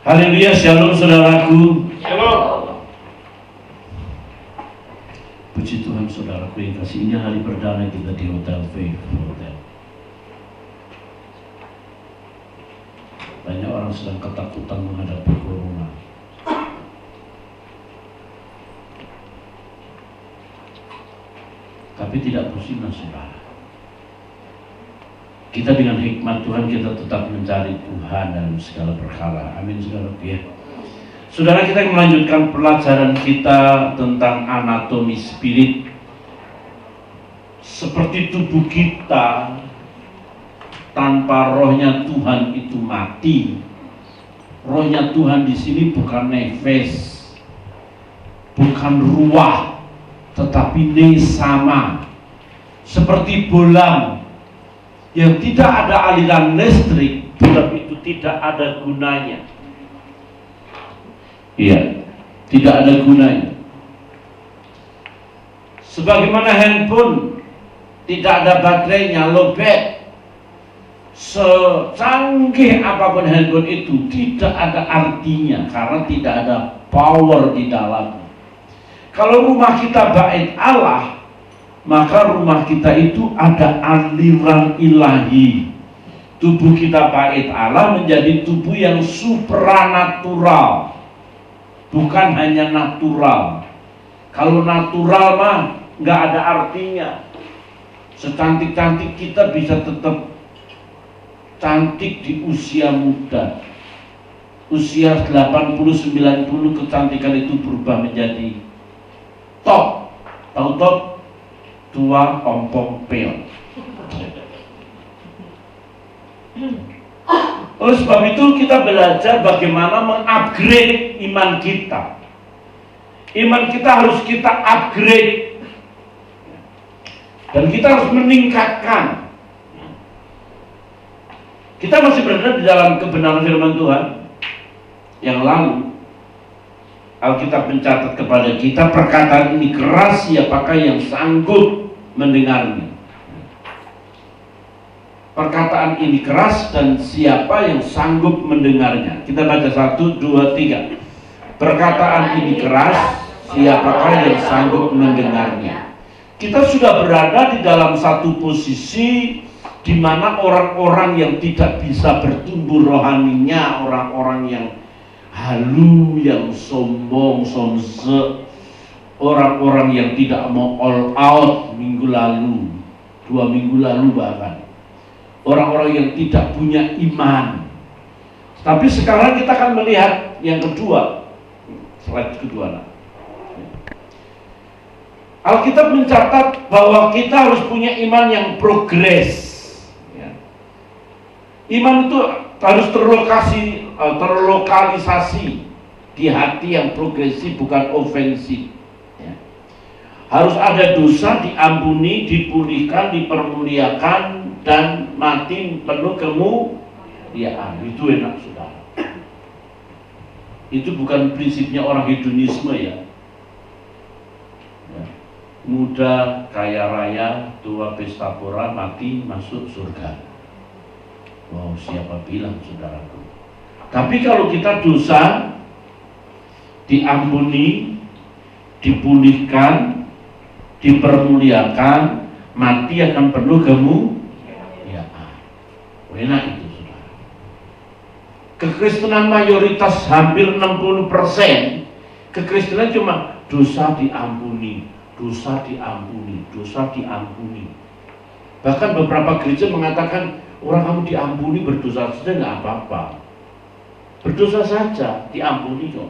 Haleluya, shalom saudaraku. Shalom. Puji Tuhan saudaraku yang kasih, ini hari perdana kita di Hotel Faith Hotel. Banyak orang sedang ketakutan menghadapi corona. Tapi tidak pusinglah saudara. Kita dengan hikmat Tuhan kita tetap mencari Tuhan dalam segala perkara. Amin saudaraku ya. Saudara, kita melanjutkan pelajaran kita tentang anatomi spirit. Seperti tubuh kita tanpa rohnya Tuhan itu mati. Rohnya Tuhan di sini bukan nefes, bukan ruah, tetapi nesama. Seperti bolam yang tidak ada aliran listrik, bolam itu tidak ada gunanya. Iya, tidak ada gunanya. Sebagaimana handphone tidak ada baterainya, lowbat. Secanggih apapun handphone itu tidak ada artinya karena tidak ada power di dalamnya. Kalau rumah kita bait Allah, maka rumah kita itu ada aliran ilahi. Tubuh kita bait Allah menjadi tubuh yang supranatural, bukan hanya natural. Kalau natural mah nggak ada artinya. Secantik-cantik kita bisa tetap cantik di usia muda. Usia 80-90 kecantikan itu berubah menjadi top. Tahu top? Tua ompong peon. Oleh sebab itu kita belajar bagaimana mengupgrade iman kita. Iman kita harus kita upgrade. Dan kita harus meningkatkan. Kita masih berada di dalam kebenaran firman Tuhan. Yang lalu Alkitab mencatat kepada kita, perkataan ini keras, siapakah yang sanggup mendengarnya? Perkataan ini keras dan siapa yang sanggup mendengarnya? Kita baca 1, 2, 3. Perkataan ini keras, siapakah yang sanggup mendengarnya? Kita sudah berada di dalam satu posisi di mana orang-orang yang tidak bisa bertumbuh rohaninya, orang-orang yang halu, yang sombong, somse, orang-orang yang tidak mau all out minggu lalu, 2 minggu lalu bahkan, orang-orang yang tidak punya iman. Tapi sekarang kita akan melihat yang kedua, slide kedua. Alkitab mencatat bahwa kita harus punya iman yang progres. Iman itu harus terlokalisasi di hati yang progresif, bukan ofensif. Harus ada dosa diampuni, dipulihkan, dipermuliakan, dan mati penuh kemuliaan. Itu enak saudara. Itu bukan prinsipnya orang hedonisme ya. Muda, kaya raya, tua pesta pora, mati masuk surga. Wow, siapa bilang saudaraku? Tapi kalau kita dosa diampuni, dipulihkan, dipermuliakan, mati akan penuh kemuliaan. Enak itu saudara. Kekristenan mayoritas hampir 60%. Kekristenan cuma dosa diampuni, dosa diampuni, dosa diampuni. Bahkan beberapa gereja mengatakan, orang kamu diampuni berdosa saja nggak apa-apa. Berdosa saja, diampuni kok.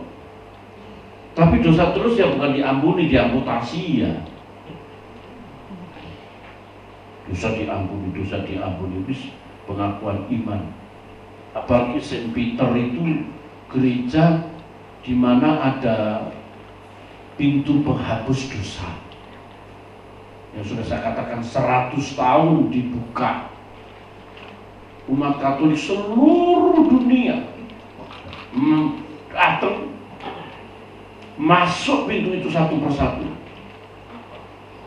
Tapi dosa terus ya bukan diampuni, diamputasi ya. Dosa diampuni, bis pengakuan iman. Apalagi Saint Peter itu gereja di mana ada pintu penghapus dosa. Yang sudah saya katakan 100 tahun dibuka. Umat Katolik seluruh dunia datang, masuk pintu itu satu persatu.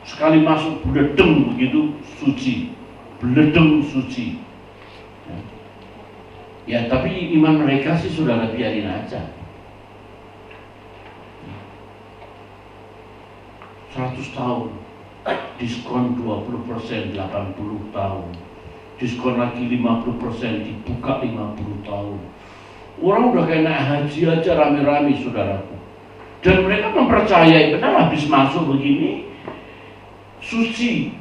Sekali masuk bledeng begitu suci, bledeng suci. Ya tapi iman mereka sih saudara biarin aja. 100 tahun diskon 20%, 80 tahun, diskon lagi 50%, dibuka 50 tahun. Orang udah kayak naik haji aja rame-rame saudaraku. Dan mereka mempercayai benar habis masuk begini suci,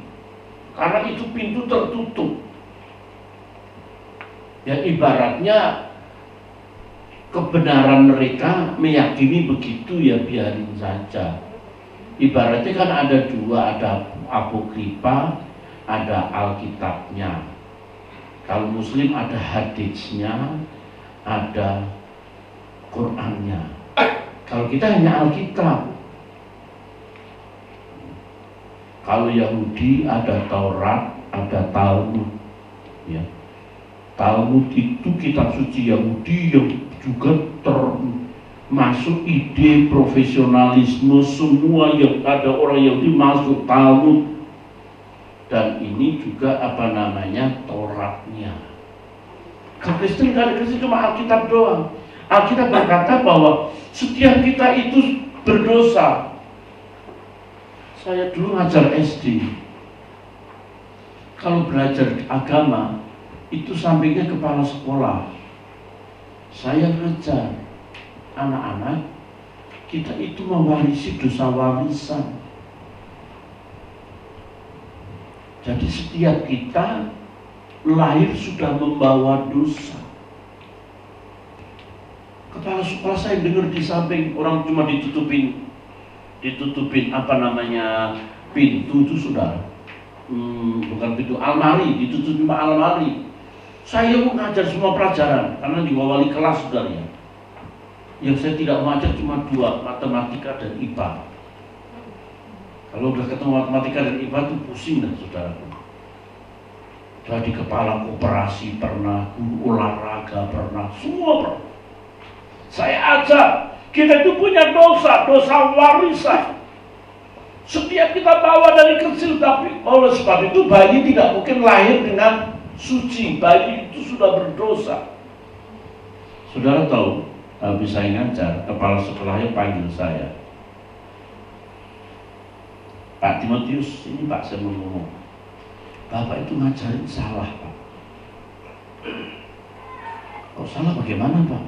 karena itu pintu tertutup. Ya ibaratnya kebenaran mereka meyakini begitu, ya biarin saja. Ibaratnya kan ada dua, ada apokrifa, ada Alkitabnya. Kalau Muslim ada hadisnya, ada Qurannya. Kalau kita hanya Alkitab. Kalau Yahudi ada Taurat, ada Talmud. Ya. Talmud itu kitab suci Yahudi yang juga termasuk ide profesionalisme, semua yang ada orang Yahudi masuk Talmud. Dan ini juga Tauratnya. Kalau Kristen kan Kristen cuma Alkitab doang. Alkitab berkata bahwa setiap kita itu berdosa. Saya dulu ngajar SD. Kalau belajar agama itu sampingnya kepala sekolah. Saya ngajar anak-anak, kita itu mewarisi dosa warisan. Jadi setiap kita lahir sudah membawa dosa. Kepala sekolah saya dengar di samping orang cuma ditutupin pintu itu sudah bukan pintu, almari, ditutup cuma almari. Saya mengajar semua pelajaran karena di wali kelas saudara ya. Yang saya tidak mengajar cuma dua, matematika dan IPA. Kalau udah ketemu matematika dan IPA itu pusing dah saudaraku. Sudah di kepala koperasi pernah, guru olahraga pernah, semua pernah. Saya ajak, kita itu punya dosa warisan. Setiap kita bawa dari kecil, tapi oleh sebab itu bayi tidak mungkin lahir dengan suci, bayi itu sudah berdosa. Saudara tahu, habis saya ngajar, kepala sekolahnya panggil saya, Pak Timotius, ini Pak saya mau ngomong, Bapak itu ngajarin salah Pak. Kok salah bagaimana Pak?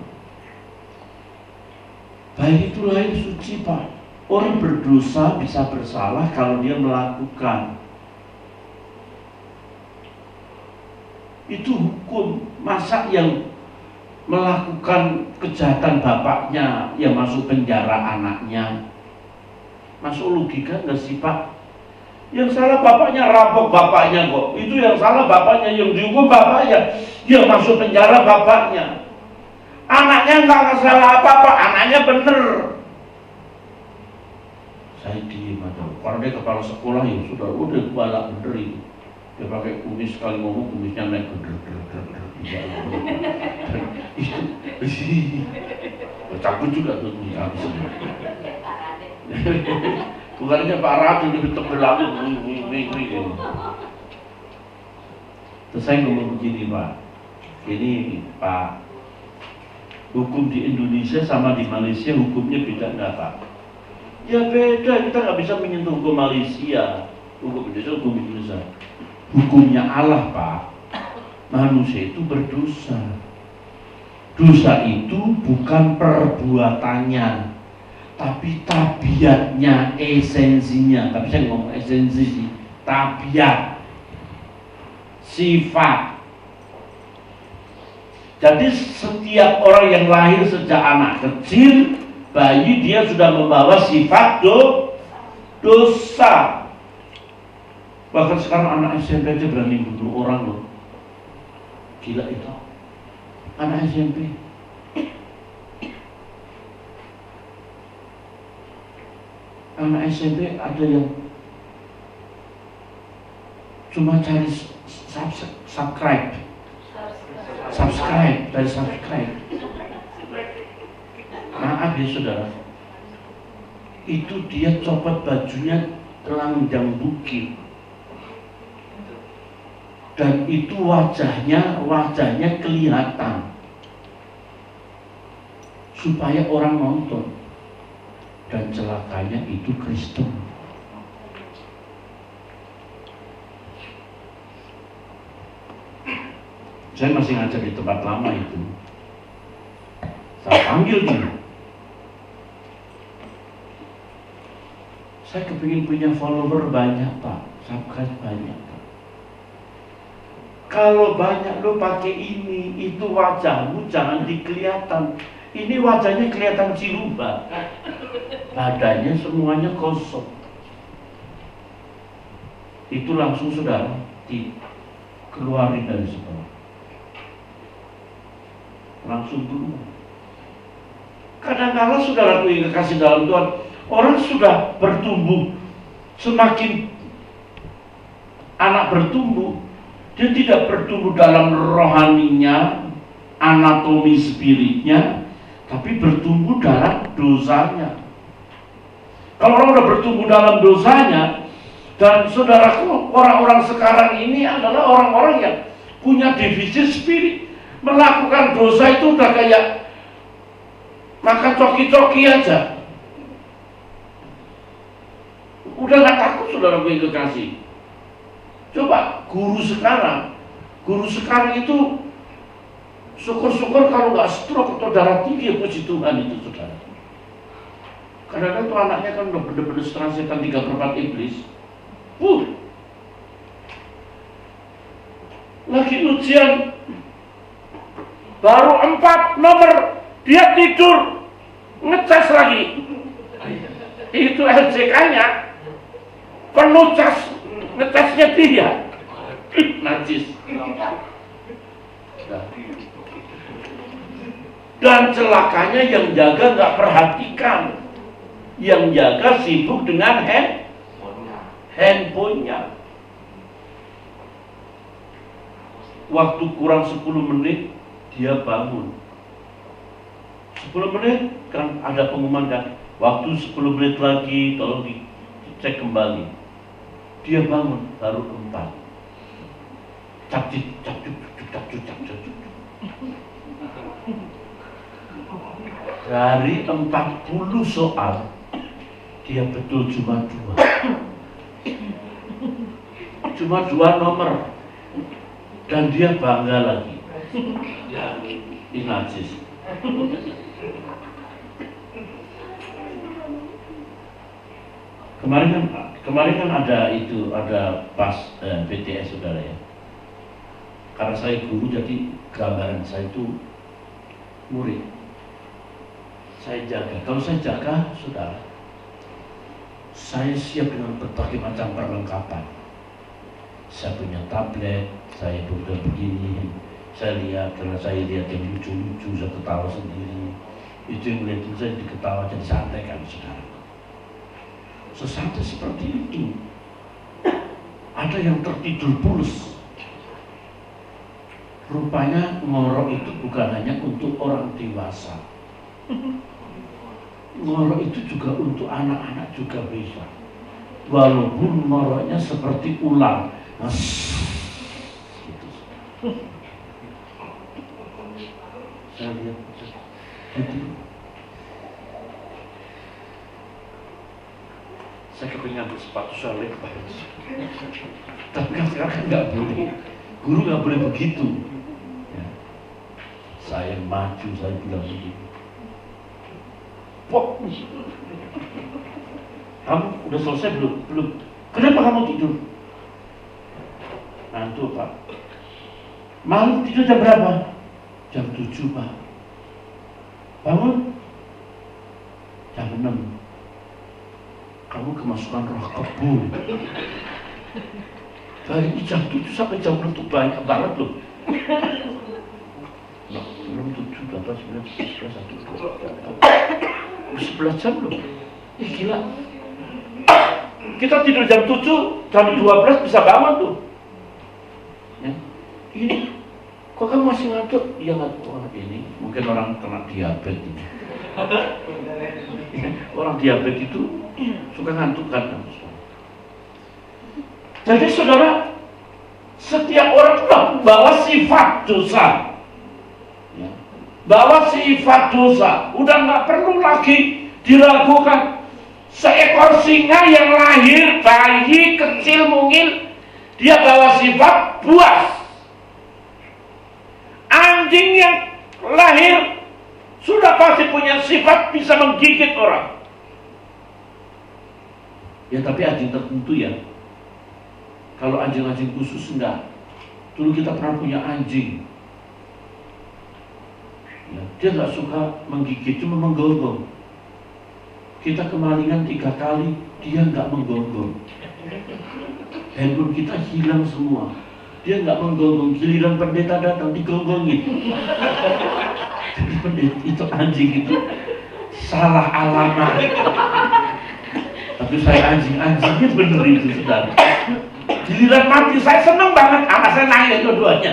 Bayi itu lahir suci Pak. Orang berdosa bisa bersalah kalau dia melakukan. Itu hukum. Masa yang melakukan kejahatan bapaknya yang masuk penjara anaknya? Masuk logika nggak sih Pak? Yang salah bapaknya, rampok bapaknya kok. Itu yang salah bapaknya, yang dihukum bapaknya. Yang masuk penjara bapaknya. Anaknya nggak salah apa-apa, anaknya bener. Saya diem aja, karena dia kepala sekolah ya udah balak bener itu. Dia pakai kumis, sekali ngomong kumisnya naik bener. Itu, cabut juga tuh kumis habisnya. Bukannya Pak Ratu lebih tebel lagi, terus saya ngomong begini Pak, ini Pak, hukum di Indonesia sama di Malaysia hukumnya beda enggak Pak? Ya beda, kita nggak bisa menyentuh hukum Malaysia, hukum Indonesia, hukum Indonesia. Hukumnya Allah Pak, manusia itu berdosa. Dosa itu bukan perbuatannya, tapi tabiatnya, esensinya. Tapi saya ngomong esensi sih, tabiat, sifat. Jadi setiap orang yang lahir sejak anak kecil, bayi dia sudah membawa sifat dosa. Bahkan sekarang anak SMP aja berani bunuh orang loh. Gila itu. Anak SMP. Anak SMP ada yang cuma cari subscribe dari subscribe. Maaf ya saudara, itu dia copot bajunya telanjang bukit, dan itu wajahnya kelihatan. supaya orang nonton, dan celakanya itu Kristen. Saya masih ngajar di tempat lama itu. Saya panggil dia. Saya kepingin punya follower banyak, Pak. Subscribe banyak, Pak. Kalau banyak lo pakai ini, itu wajahmu jangan dikelihatan. Ini wajahnya kelihatan ciluba. Badannya semuanya kosong. Itu langsung saudara dikeluarin dari sekolah. Langsung keluar. Kadang-kadang saudaraku yang kekasih dalam Tuhan, orang sudah bertumbuh, semakin anak bertumbuh, dia tidak bertumbuh dalam rohaninya, anatomi spiritnya, tapi bertumbuh dalam dosanya. Kalau orang sudah bertumbuh dalam dosanya, dan saudaraku, orang-orang sekarang ini adalah orang-orang yang punya defisit spirit. Melakukan dosa itu udah kayak makan coki-coki aja. Udah gak takut saudara gue kekasih. Coba guru sekarang itu syukur-syukur kalau gak stroke atau darah tinggi, puji Tuhan itu saudara. Kadang-kadang tuh anaknya kan udah bener-bener setengah setan 3/4 iblis. Lagi ujian baru 4 nomor, dia tidur, ngecas lagi. Itu LJK-nya penuh cas, ngecasnya dia. Najis. Dan celakanya yang jaga nggak perhatikan, yang jaga sibuk dengan handphonenya. Waktu kurang 10 menit dia bangun. 10 menit kan ada pengumuman kan, waktu 10 menit lagi tolong dicek kembali. Dia bangun baru 4. Capcuk. Dari 40 soal dia betul cuma 2. Cuma 2 nomor. Dan dia bangga lagi. Ini najis. Kemarin kan ada pas BTS saudara ya. Karena saya guru, jadi gambaran saya itu murid. Saya jaga. Kalau saya jaga, saudara, saya siap dengan berbagai macam perlengkapan. Saya punya tablet, saya buka begini. Saya lihat, karena saya lihat yang lucu-lucu, saya ketawa sendiri. Itu yang melihat saya diketawa, jadi santai kan saudara. Sesantai seperti itu. Ada yang tertidur pulas. Rupanya ngorok itu bukan hanya untuk orang dewasa. Ngorok itu juga untuk anak-anak juga bisa. Walaupun ngoroknya seperti ular. Gitu. Saya lihat gitu. Saya kepingin ambil sepatu salib, tapi kan sekarang kan nggak boleh. Guru nggak boleh begitu. Ya. Saya maju, saya bilang begini. Pok, kamu udah selesai belum? Belum. Kenapa kamu tidur? Ngantuk Pak. Malam tidur jam berapa? Jam 7 Pak. Bangun jam 6. Kamu kemasukan roh kebun. Dari jam 7 sampai jam 6 itu banyak banget loh. 6, 7, 8, 9, 10, 11, 11 jam loh. Gila. Kita tidur jam 7, jam 12 bisa bangun tuh. Ya. Ini, kok kamu masih ngantuk? Iya ngantuk. Wah ini, mungkin orang kena diabetes ini. Orang diabetes itu suka ngantuk kan. Jadi saudara, setiap orang itu bawa sifat dosa, ya. bahwa sifat dosa udah nggak perlu lagi diragukan. Seekor singa yang lahir bayi kecil mungil, dia bawa sifat buas. Anjing yang lahir sudah pasti punya sifat bisa menggigit orang. Ya tapi anjing tertentu ya. Kalau anjing-anjing khusus enggak. Dulu kita pernah punya anjing. Ya, dia nggak suka menggigit, cuma menggonggong. Kita kemalingan 3 kali, dia nggak menggonggong. Handphone kita hilang semua. Dia nggak menggonggong. Giliran pendeta datang digonggongin. Jadi pendeta itu anjing itu salah alamat. Tapi saya anjingnya bener itu saudara. Giliran mati saya seneng banget, anak saya nangis dua-duanya.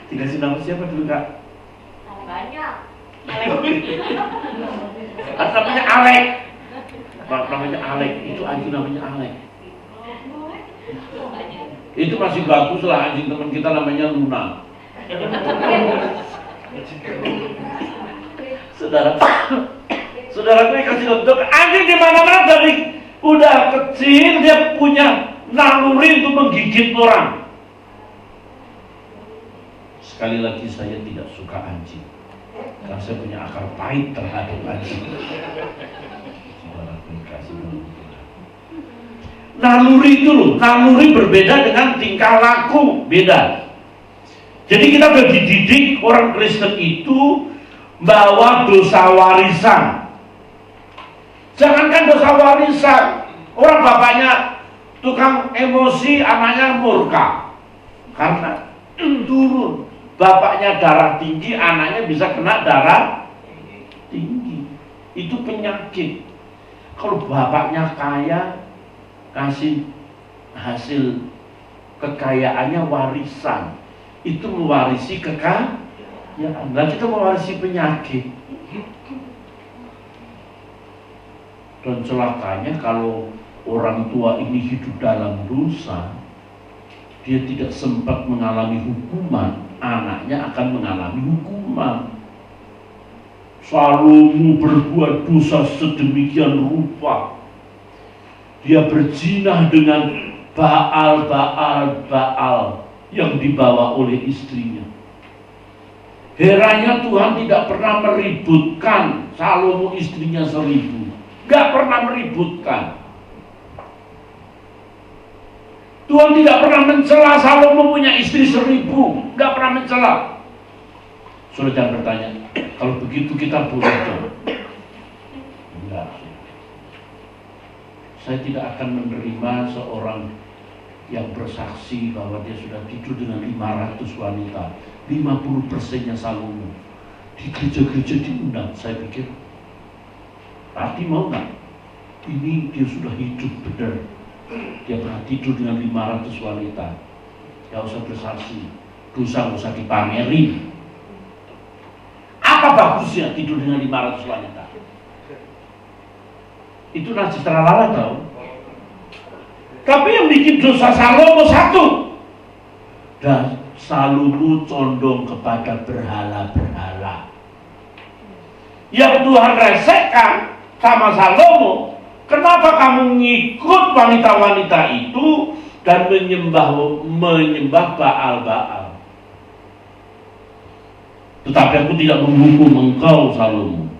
Dikasih nama siapa dulu kak? Banyak. Namanya Alek. Namanya Alek, itu anjing namanya Alek. Itu masih bagus lah, anjing teman kita namanya Luna. Saudara gue kasih contoh, anjing di mana-mana dari udah kecil dia punya naluri untuk menggigit orang. Sekali lagi saya tidak suka anjing, karena saya punya akar pahit terhadap anjing. Saudara gue kasih contoh. Naluri itu loh, naluri berbeda dengan tingkah laku, beda. Jadi kita udah dididik orang Kristen itu bawa dosa warisan. Jangankan dosa warisan, orang bapaknya tukang emosi, anaknya murka karena turun. Bapaknya darah tinggi, anaknya bisa kena darah tinggi. Itu penyakit. Kalau bapaknya kaya, kasih hasil kekayaannya warisan, itu mewarisi kekayaan. Nah kita mewarisi penyakit. Dan celakanya kalau orang tua ini hidup dalam dosa, dia tidak sempat mengalami hukuman, anaknya akan mengalami hukuman. Salomo berbuat dosa sedemikian rupa. Dia berzinah dengan Baal yang dibawa oleh istrinya. Heranya Tuhan tidak pernah meributkan Salomo istrinya 1000. Gak pernah meributkan. Tuhan tidak pernah mencela Salomo punya istri 1000. Gak pernah mencela. Sudah jangan bertanya, kalau begitu kita boleh dong? Enggak. Saya tidak akan menerima seorang yang bersaksi bahwa dia sudah tidur dengan 500 wanita, 50%-nya Salomo. Di gereja-gereja diundang. Saya pikir, Rati mau nggak? Ini dia sudah hidup benar. Dia pernah tidur dengan 500 wanita. Gak usah bersaksi, dosa gak usah dipamerin. Apa bagusnya tidur dengan 500 wanita? Itu najis terlalu tahu. Tapi yang bikin dosa Salomo satu, dan Salomo condong kepada berhala-berhala. Yang Tuhan resekkan sama Salomo, kenapa kamu ngikut wanita-wanita itu dan menyembah Baal-Baal? Tetapi aku tidak menghukum engkau Salomo,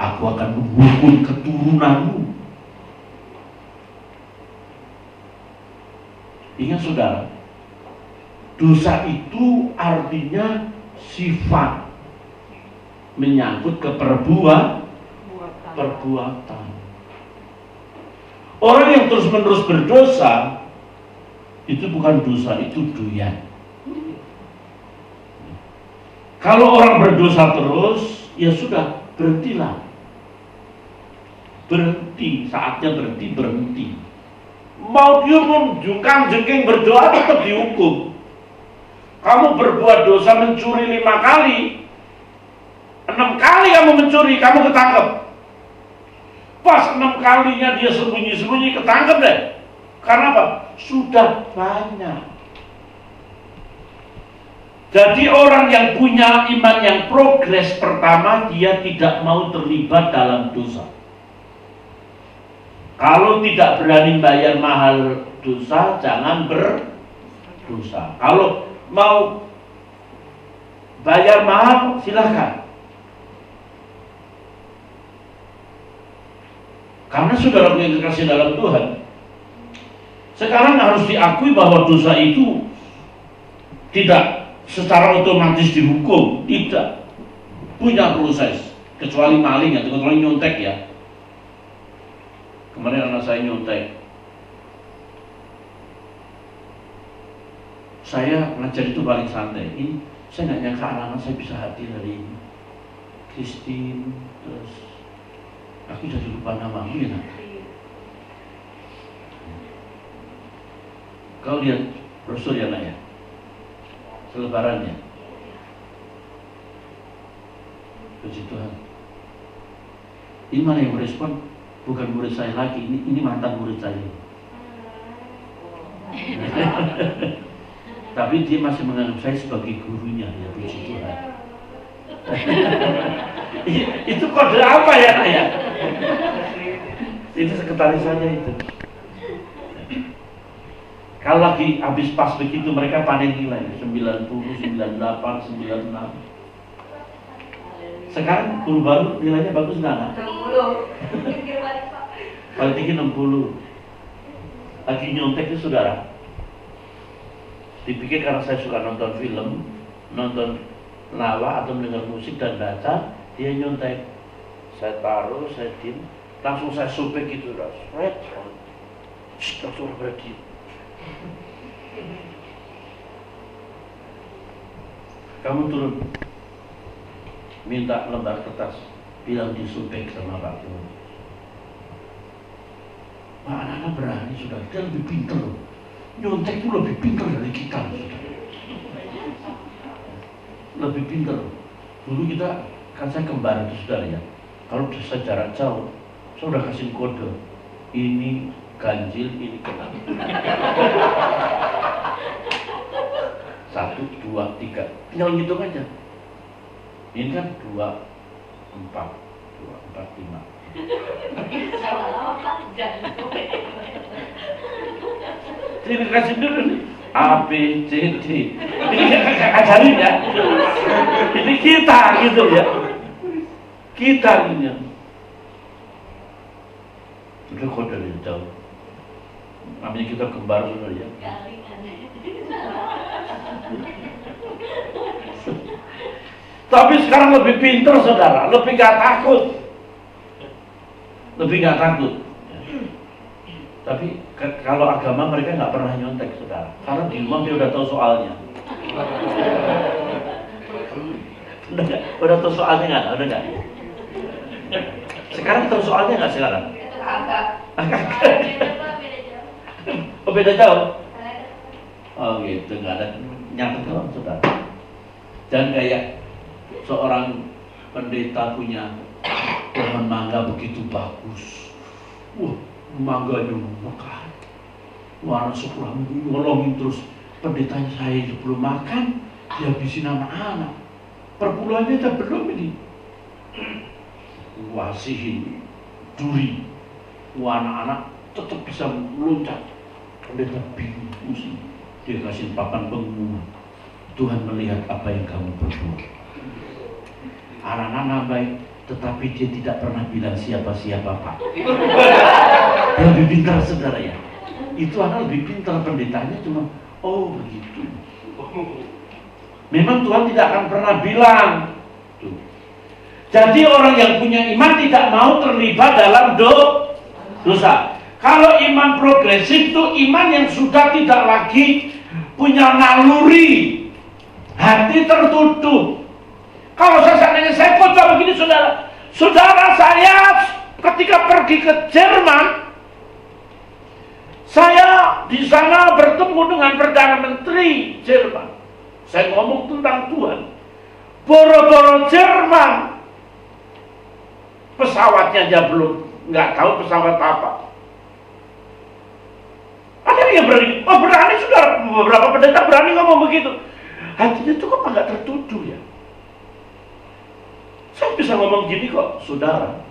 aku akan menghukum keturunanmu. Ingat saudara, dosa itu artinya sifat, menyangkut ke perbuatan. Orang yang terus-menerus berdosa itu bukan dosa, itu doyan. Kalau orang berdosa terus, ya sudah, berhentilah. Berhenti, saatnya berhenti. Mau dia menunjukkan jengking berdoa tetap dihukum. Kamu berbuat dosa mencuri 5 kali, 6 kali kamu mencuri, kamu ketangkep. Pas 6 kalinya dia sembunyi-sembunyi, ketangkep deh. Karena apa? Sudah banyak. Jadi orang yang punya iman yang progres, pertama dia tidak mau terlibat dalam dosa. Kalau tidak berani bayar mahal dosa, jangan berdosa. Kalau mau bayar mahal, silahkan. Karena saudara punya kekasih dalam Tuhan. Sekarang harus diakui bahwa dosa itu tidak secara otomatis dihukum, tidak, punya proses. Kecuali maling atau kecuali nyontek ya. Kemarin anak saya nyontek. Saya ngajar itu paling santai. Ini saya nggak nyangka anak-anak saya bisa hadir hari ini. Christine, terus aku jadi lupa namamu ya nak. Kau lihat brosur ya nak ya, selebarannya. Puji Tuhan. Ini mana yang merespon? Bukan murid saya lagi, ini mantan murid saya. Tapi dia masih menganggap saya sebagai gurunya, ya puji Tuhan. Itu kode apa ya nak ya? Itu sekretaris saya itu. Kalau lagi habis pas begitu mereka panen nilai 90, 98, 96. Sekarang guru baru nilainya bagus nggak? 60. Paling tinggi 60. Lagi nyontek itu saudara. Dipikir karena saya suka nonton film, nonton lawa atau mendengar musik dan baca, dia nyontek. Saya taruh, saya diem, langsung saya sobek gitu, langsung berhenti. Kamu turun, minta lembar kertas, bilang disobek sama Pak Guru. Pak, anak-anak berani sudah, dia lebih pintar loh. Nyontek itu lebih pintar dari kita sudah. Lebih pintar. Dulu kita, kan saya kembar itu saudara ya. Kalau secara jauh, saya udah kasih kode. Ini ganjil, ini kena. 1, 2, 3. Tinggal ngitung aja. Ini kan 2, 4, 2, 4, 5. Jadi kasih dulu nih A, B, C, D. Ini ajarin ya. Ini kita gitu ya. Kita gitu ya. Udah kode dari jauh. Namanya kita kembar saudara ya. Tapi sekarang lebih pintar saudara, lebih gak takut. Lebih gak takut. Tapi kalau agama mereka nggak pernah nyontek saudara, karena di rumah dia udah tahu soalnya. Udah tahu soalnya nggak? Udah nggak? Sekarang tahu soalnya nggak sekarang? Oh beda jauh. Oh gitu, nggak ada nyatet doang saudara. Dan kayak seorang pendeta punya pohon mangga begitu bagus. Wah, mangganya makan. Anak sekolah ngolongin terus. Pendetanya saya sebelum makan dihabisin anak-anak. Perpuluhannya aja belum ini. Wasihin duri. Anak-anak tetap bisa meloncat. Pendeta bingung. Dia kasih papan pengumuman. Tuhan melihat apa yang kamu perbuat. Anak-anak nambahin, tetapi dia tidak pernah bilang siapa-siapa Pak. Dia lebih pintar saudara ya. Itu anak lebih pintar, pendetanya cuma oh begitu. Memang Tuhan tidak akan pernah bilang. Tuh. Jadi orang yang punya iman tidak mau terlibat dalam dosa. Kalau iman progresif itu iman yang sudah tidak lagi punya naluri, hati tertutup. Kalau seandainya saya khotbah begini saudara saya ketika pergi ke Jerman, saya di sana bertemu dengan Perdana Menteri Jerman. Saya ngomong tentang Tuhan. Boro-boro Jerman, pesawatnya aja belum, nggak tahu pesawat apa. Ada yang berani, berani saudara, beberapa pendeta berani ngomong begitu. hatinya itu kok nggak tertuju ya? Saya bisa ngomong gini kok, saudara.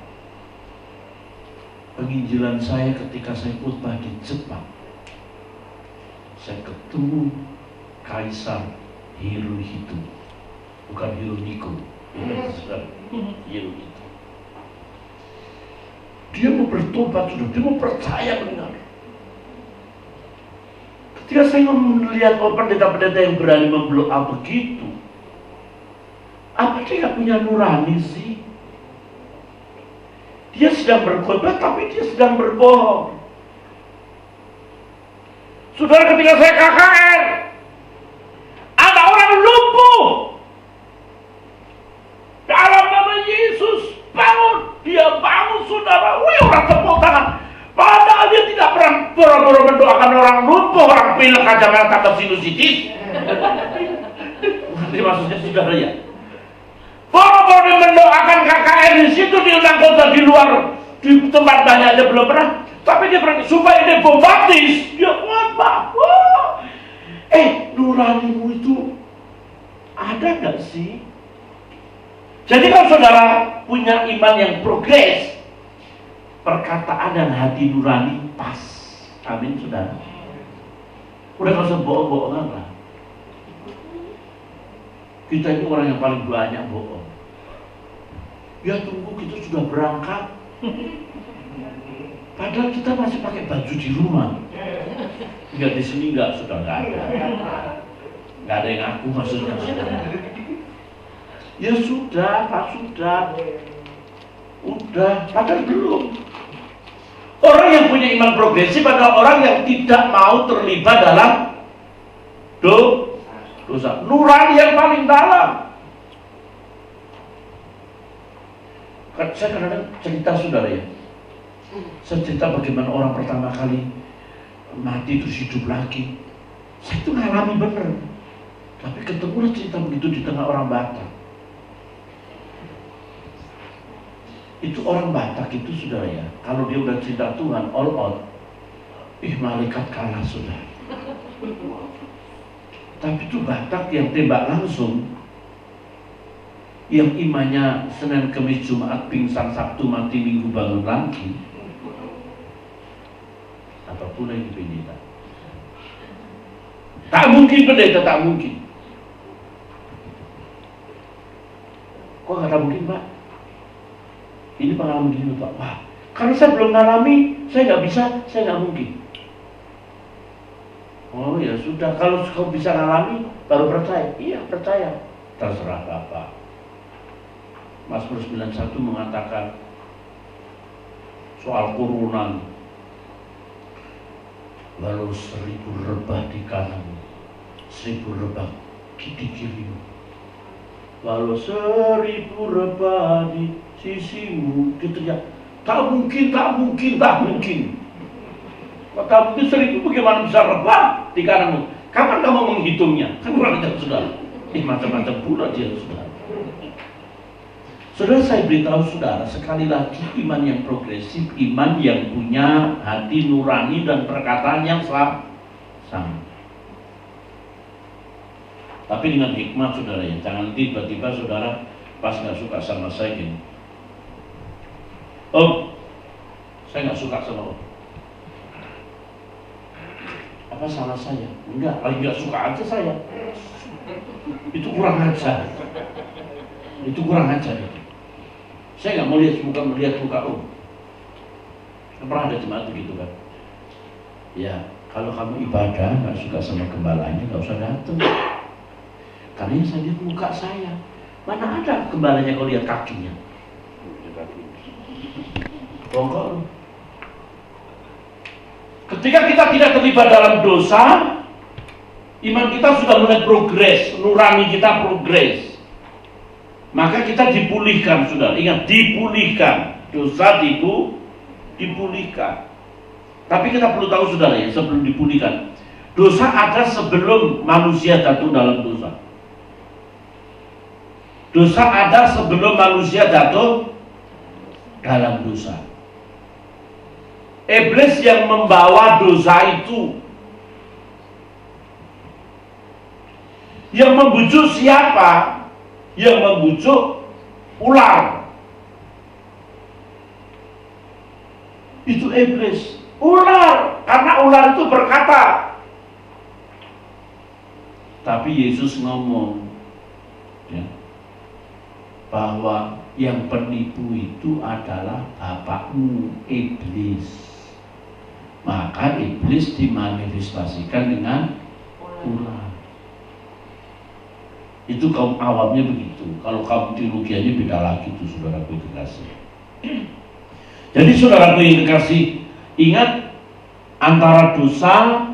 Penginjilan saya ketika saya khotbah di Jepang, saya ketemu Kaisar Hirohito, bukan Hirohiko, Hirohito. Dia mau bertobat sudah, dia mau percaya benar. Ketika saya melihat pendeta-pendeta yang berani memblow up begitu, apa dia nggak punya nurani sih? Dia sedang berkhotbah tapi dia sedang berbohong. Saudara, ketika saya KKR, ada orang lumpuh dalam nama Yesus, bangun, dia bangun, saudara. Wih, orang tepuk tangan. Padahal dia tidak pernah boro-boro mendoakan orang lumpuh, orang pilek kacamata atau sinusitis. Nanti maksudnya saudara ya. Boro-boro mendoakan KKR di situ, diundang khotbah di luar, di tempat banyaknya belum pernah. Tapi dia pernah supaya dia bombastis, dia khotbah. Nuranimu itu ada nggak sih? Jadi kalau saudara punya iman yang progres, perkataan dan hati nurani pas. Amin, saudara. Udah nggak usah bohong-bohongan lah. Kita ini orang yang paling banyak bohong. Ya tunggu, kita sudah berangkat. Padahal kita masih pakai baju di rumah. Enggak, di sini enggak, sudah enggak ada. Enggak ada yang aku maksudnya. Ya sudah, Pak, sudah. Udah, padahal belum. Orang yang punya iman progresif adalah orang yang tidak mau terlibat dalam dosa. Nurani yang paling dalam. Saya kadang-kadang cerita, saudara ya. Saya cerita bagaimana orang pertama kali mati terus hidup lagi. Saya itu ngalami bener. Tapi ketemulah cerita begitu di tengah orang Batak. Itu orang Batak itu, saudara ya, kalau dia udah cerita Tuhan all out, malaikat kalah, saudara. Tapi itu Batak yang tembak langsung, yang imannya Senin, Kamis, Jumat, pingsan, Sabtu, mati, Minggu bangun lagi. Apapun yang pendeta. Tak mungkin pendeta, tak mungkin. Kok nggak mungkin, Pak? Ini pengalaman gini, Pak. Wah, karena saya belum ngalami, saya nggak bisa, saya nggak mungkin. Oh ya sudah, kalau kau bisa ngalami, baru percaya. Iya, percaya. Terserah Bapak. Mazmur 91 mengatakan soal kurunan, walau 1000 rebah di kanan, 1000 rebah di kirimu, walau 1000 rebah di sisimu, gitu ya. Tak mungkin, tak mungkin, tak mungkin. Kok tak mungkin 1000 bagaimana bisa rebah di kananmu? Kapan kamu menghitungnya? Kan kurang ajar, saudara. Macam-macam pula dia, saudara. Saudara, saya beritahu saudara, sekali lagi iman yang progresif, iman yang punya hati nurani dan perkataan yang sama. Tapi dengan hikmat, saudara ya, jangan tiba-tiba saudara pas nggak suka sama saya gini. Oh, saya nggak suka sama lo. Apa salah saya? Enggak, lagi nggak suka aja saya. Itu kurang ajar. Itu kurang ajar. Saya nggak mau melihat muka om. Pernah ada jemaat begitu kan? Ya, kalau kamu ibadah nggak suka sama gembalanya, nggak usah datang. Karena yang saya lihat muka saya. Mana ada gembalanya kalau lihat kakinya? Bongkok. Ketika kita tidak terlibat dalam dosa, iman kita sudah mulai progres, nurani kita progres. Maka kita dipulihkan, saudara. Ingat, dipulihkan. Dosa dipulihkan. Tapi kita perlu tahu, saudara ya, sebelum dipulihkan, dosa ada sebelum manusia jatuh dalam dosa. Dosa ada sebelum manusia jatuh dalam dosa. Iblis yang membawa dosa itu. Yang membujuk siapa? Yang membujuk ular. Itu iblis. Ular, karena ular itu berkata. Tapi Yesus ngomong ya, bahwa yang penipu itu adalah bapakmu, iblis. Maka iblis dimanifestasikan dengan ular. Itu kaum awamnya begitu. Kalau kaum teologianya beda lagi tuh, saudaraku yang kekasih. Jadi saudaraku yang kekasih, ingat antara dosa,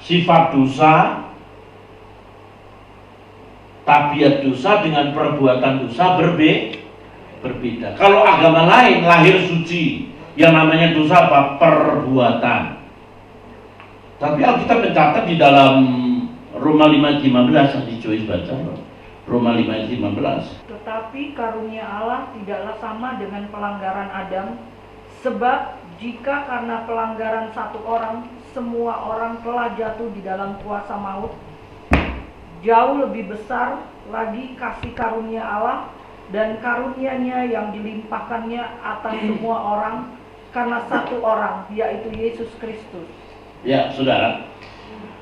sifat dosa, tabiat dosa dengan perbuatan dosa berbeda. Kalau agama lain lahir suci, yang namanya dosa apa? Perbuatan. Tapi Alkitab mencatat di dalam Roma 5:15 yang dicois baca, Roma 5:15. Tetapi karunia Allah tidaklah sama dengan pelanggaran Adam, sebab jika karena pelanggaran satu orang semua orang telah jatuh di dalam kuasa maut, jauh lebih besar lagi kasih karunia Allah dan karunia-Nya yang dilimpahkannya atas semua orang karena satu orang, yaitu Yesus Kristus. Ya, saudara.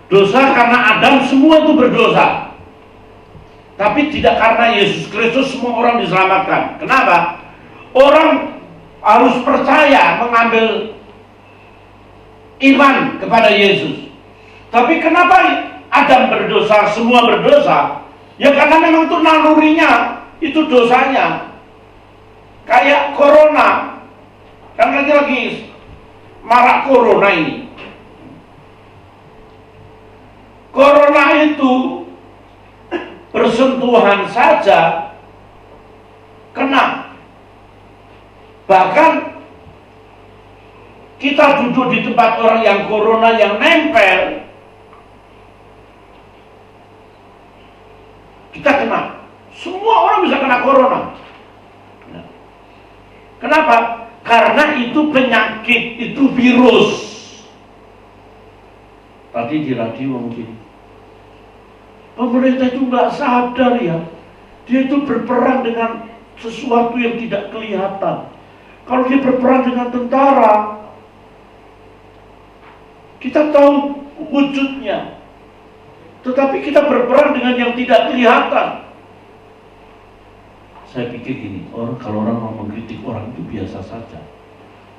Dosa karena Adam semua itu berdosa. Tapi tidak karena Yesus Kristus semua orang diselamatkan. Kenapa? Orang harus percaya, mengambil iman kepada Yesus. Tapi kenapa Adam berdosa, semua berdosa? Ya karena memang itu nalurinya, itu dosanya. Kayak corona. Kan lagi marak corona ini. Corona itu bersentuhan saja kena. Bahkan kita duduk di tempat orang yang corona yang nempel, kita kena. Semua orang bisa kena corona. Kenapa? Karena itu penyakit, itu virus. Tadi di radio mungkin pemerintah itu nggak sadar ya, dia itu berperang dengan sesuatu yang tidak kelihatan. Kalau dia berperang dengan tentara, kita tahu wujudnya, tetapi kita berperang dengan yang tidak kelihatan. Saya pikir gini, kalau orang mau mengkritik orang itu biasa saja.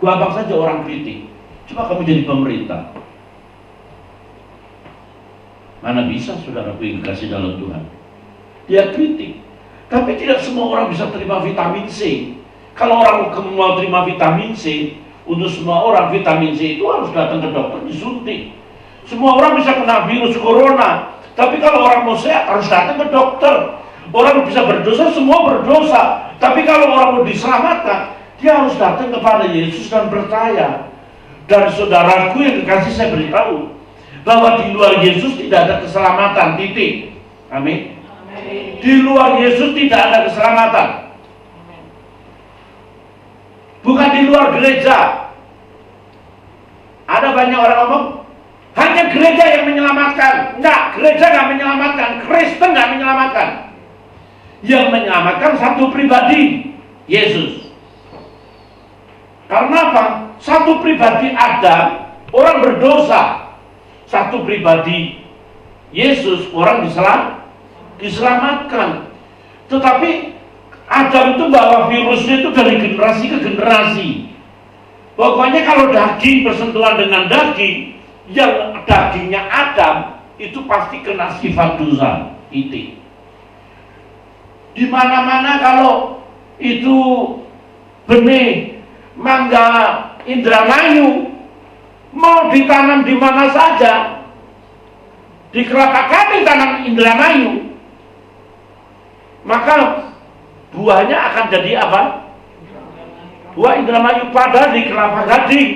Gampang saja orang kritik. Coba kamu jadi pemerintah. Mana bisa saudaraku yang dikasih dalam Tuhan. Dia kritik. Tapi tidak semua orang bisa terima vitamin C. Kalau orang mau terima vitamin C, untuk semua orang vitamin C itu harus datang ke dokter disuntik. Semua orang bisa kena virus corona. Tapi kalau orang mau sehat harus datang ke dokter. Orang bisa berdosa, semua berdosa. Tapi kalau orang mau diselamatkan, dia harus datang kepada Yesus dan percaya. Dan saudaraku yang dikasih, saya beritahu bahwa di luar Yesus tidak ada keselamatan, titik. Amin. Di luar Yesus tidak ada keselamatan. Bukan di luar gereja. Ada banyak orang ngomong hanya gereja yang menyelamatkan. Enggak, gereja nggak menyelamatkan, Kristen nggak menyelamatkan. Yang menyelamatkan satu pribadi, Yesus. Karena apa? Satu pribadi Adam, orang berdosa. Satu pribadi Yesus, orang diselamatkan. Tetapi Adam itu bawa virusnya itu dari generasi ke generasi. Pokoknya kalau daging bersentuhan dengan daging, yang dagingnya Adam itu pasti kena sifat dosa. Titik. Di mana-mana kalau itu benih mangga Indramayu mau ditanam di mana saja, di Kelapa Gading tanam Indramayu, maka buahnya akan jadi apa? Buah Indramayu. Padahal di Kelapa Gading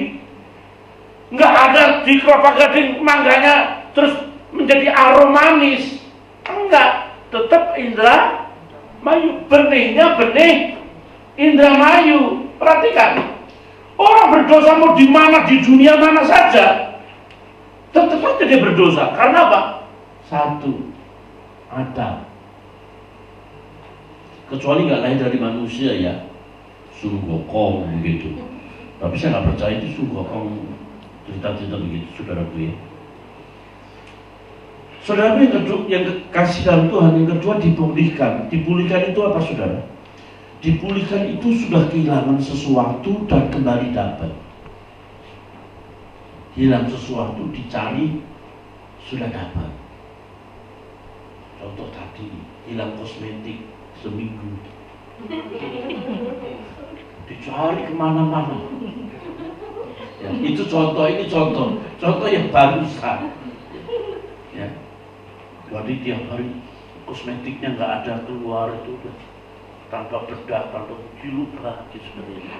nggak ada, di Kelapa Gading mangganya terus menjadi aromanis, enggak, tetap Indramayu, benihnya benih Indramayu. Perhatikan, orang berdosa mau di mana, di dunia mana saja, tetap saja dia berdosa. Karena apa? Satu, Ada. Kecuali nggak lahir dari manusia ya, suruh gokong begitu. Tapi saya nggak percaya itu suruh gokong cerita-cerita begitu, saudaraku ya. Saudara yang kedua, yang kasih dalam Tuhan, yang kedua dipulihkan. Dipulihkan itu apa saudara? Dipulihkan itu sudah kehilangan sesuatu dan kembali dapat. Hilang sesuatu dicari sudah dapat. Contoh tadi, hilang kosmetik seminggu, dicari kemana-mana. Ya, itu contoh, ini contoh yang barusan. Ya, jadi tiap hari kosmetiknya nggak ada keluar itu udah tanpa bedak, tanpa ciluk lagi sebenarnya.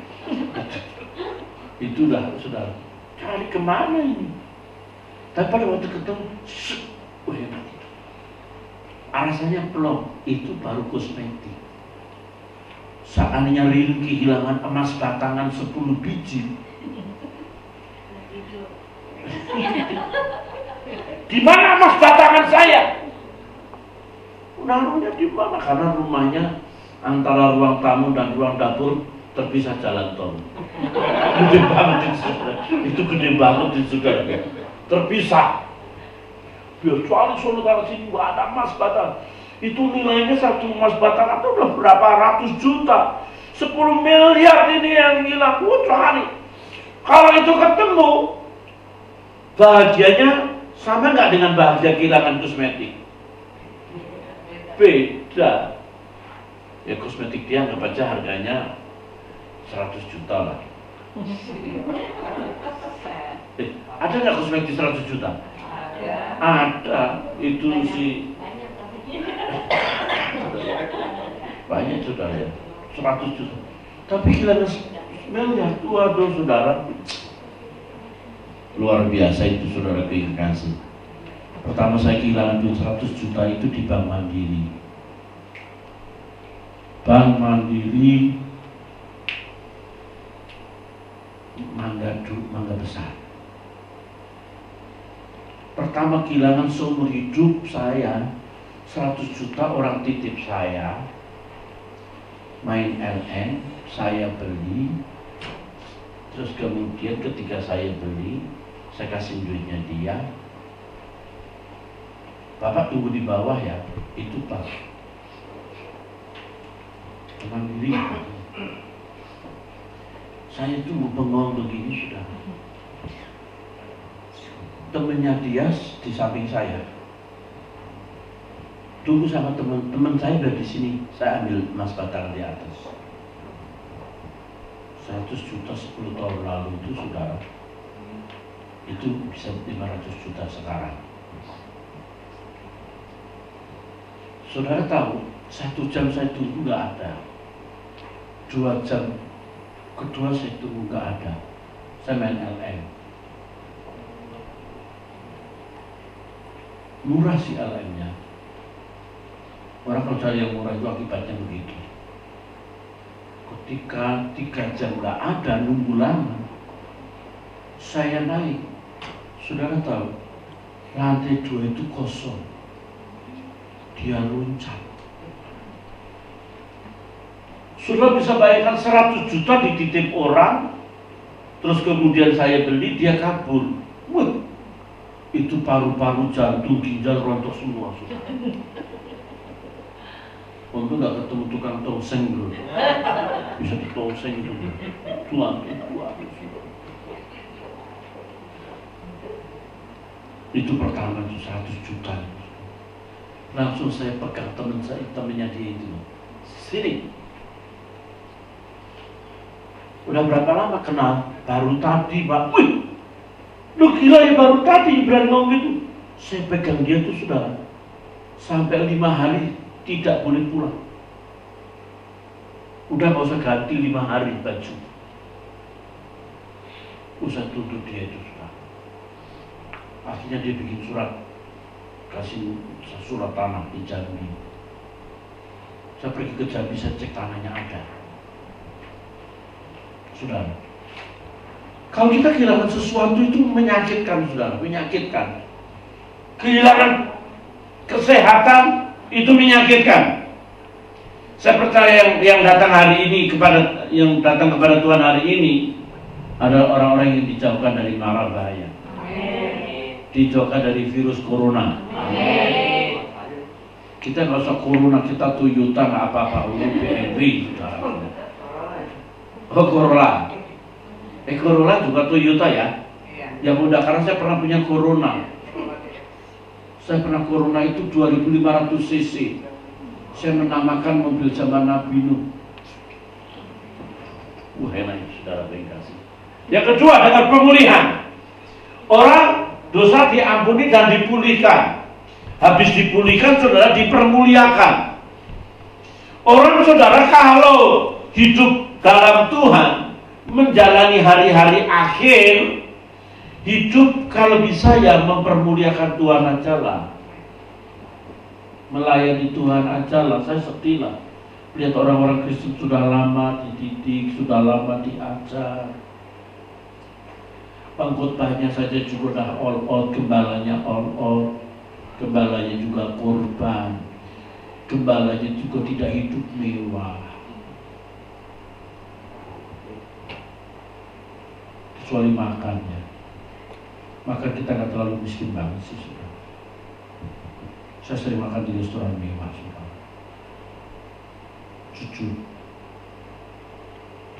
Itu sudah cari kemana ini? Tapi pada waktu ketemu, hebat itu. Rasanya plong, itu baru kosmetik. Seandainya Rin kehilangan emas batangan 10 biji, di mana emas batangan saya? Naruhnya di mana? Karena rumahnya antara ruang tamu dan ruang dapur terpisah jalan tol. Gede banget itu gede banget di saudara. Terpisah. Kecuali saudara sini nggak ada emas batangan. Itu nilainya satu emas batangan itu udah berapa ratus juta. 10 miliar ini yang hilang. Kecuali kalau itu ketemu, bahagianya sama nggak dengan bahagia kehilangan kosmetik? Beda. Ya kosmetik dia anggap aja harganya 100 juta lah. Ada nggak kosmetik 100 juta? Ada. Itu sih banyak saudara ya, 100 juta. Tapi kehilangan miliar, waduh saudara. Luar biasa itu saudara kasih. Pertama saya kehilangan duit 100 juta itu di Bank Mandiri. Bank Mandiri Mangga Besar. Pertama kehilangan seumur hidup saya 100 juta, orang titip saya main LN, saya beli. Terus kemudian ketika saya beli, saya kasih duitnya dia. Bapak tunggu di bawah ya, itu Pak. Mandiri. Saya tunggu bengong begini sudah. Temennya dia di samping saya. Tunggu sama teman saya udah di sini. Saya ambil emas batangan di atas. 100 juta 10 tahun lalu itu saudara. Itu bisa 500 juta sekarang. Saudara tahu, 1 jam saya tunggu nggak ada. 2 jam kedua saya tunggu nggak ada. Saya main LM. Murah sih LM-nya. Orang kalau cari yang murah itu akibatnya begitu. Ketika 3 jam nggak ada, nunggu lama, saya naik. Saudara tahu, lantai 2 itu kosong. Dia loncat. Saudara bisa bayangkan 100 juta dititip orang, terus kemudian saya beli, dia kabur. Wah, itu paru-paru, jantung, ginjal rontok semua. Untung nggak ketemu tukang tongseng dulu. Bisa ditongseng dulu. Tuan. Itu pertama itu 100 juta. Langsung saya pegang temennya dia itu. Sini. Udah berapa lama kenal? Baru tadi Pak. Wih, lu gila ya, baru tadi berani ngomong gitu. Saya pegang dia tuh saudara, sampai 5 hari tidak boleh pulang. Udah gak usah ganti 5 hari baju. Usah tutup dia itu sudah. Akhirnya dia bikin surat, kasih surat tanah di Jambi. Saya pergi ke Jambi, saya cek tanahnya ada. Saudara, kalau kita kehilangan sesuatu itu menyakitkan saudara, menyakitkan. Kehilangan kesehatan itu menyakitkan. Saya percaya yang datang hari ini kepada Tuhan hari ini adalah orang-orang yang dijauhkan dari mara bahaya. Dijauhkan dari virus corona. Kita nggak usah corona, kita Toyota nggak apa-apa, BMW saudara. Oh Corolla. Corolla juga Toyota ya. Yang mudah, karena saya pernah punya Corona. Saya pernah Corona itu 2500 cc. Saya menamakan mobil zaman Nabi Nuh. Enak saudara kasih. Yang kedua, dengan pemulihan. Orang dosa diampuni dan dipulihkan. Habis dipulihkan, saudara dipermuliakan. Orang saudara kalau hidup dalam Tuhan, menjalani hari-hari akhir, hidup kalau bisa ya mempermuliakan Tuhan aja lah. Melayani Tuhan aja lah. Saya sedih lah lihat orang-orang Kristen sudah lama dididik, sudah lama diajar, pengkhotbahnya saja juga udah all out, gembalanya all out, gembalanya juga korban, gembalanya juga tidak hidup mewah, kecuali makannya. Maka kita nggak terlalu miskin banget sih, saudara. Saya sering makan di restoran mewah, saudara. Jujur.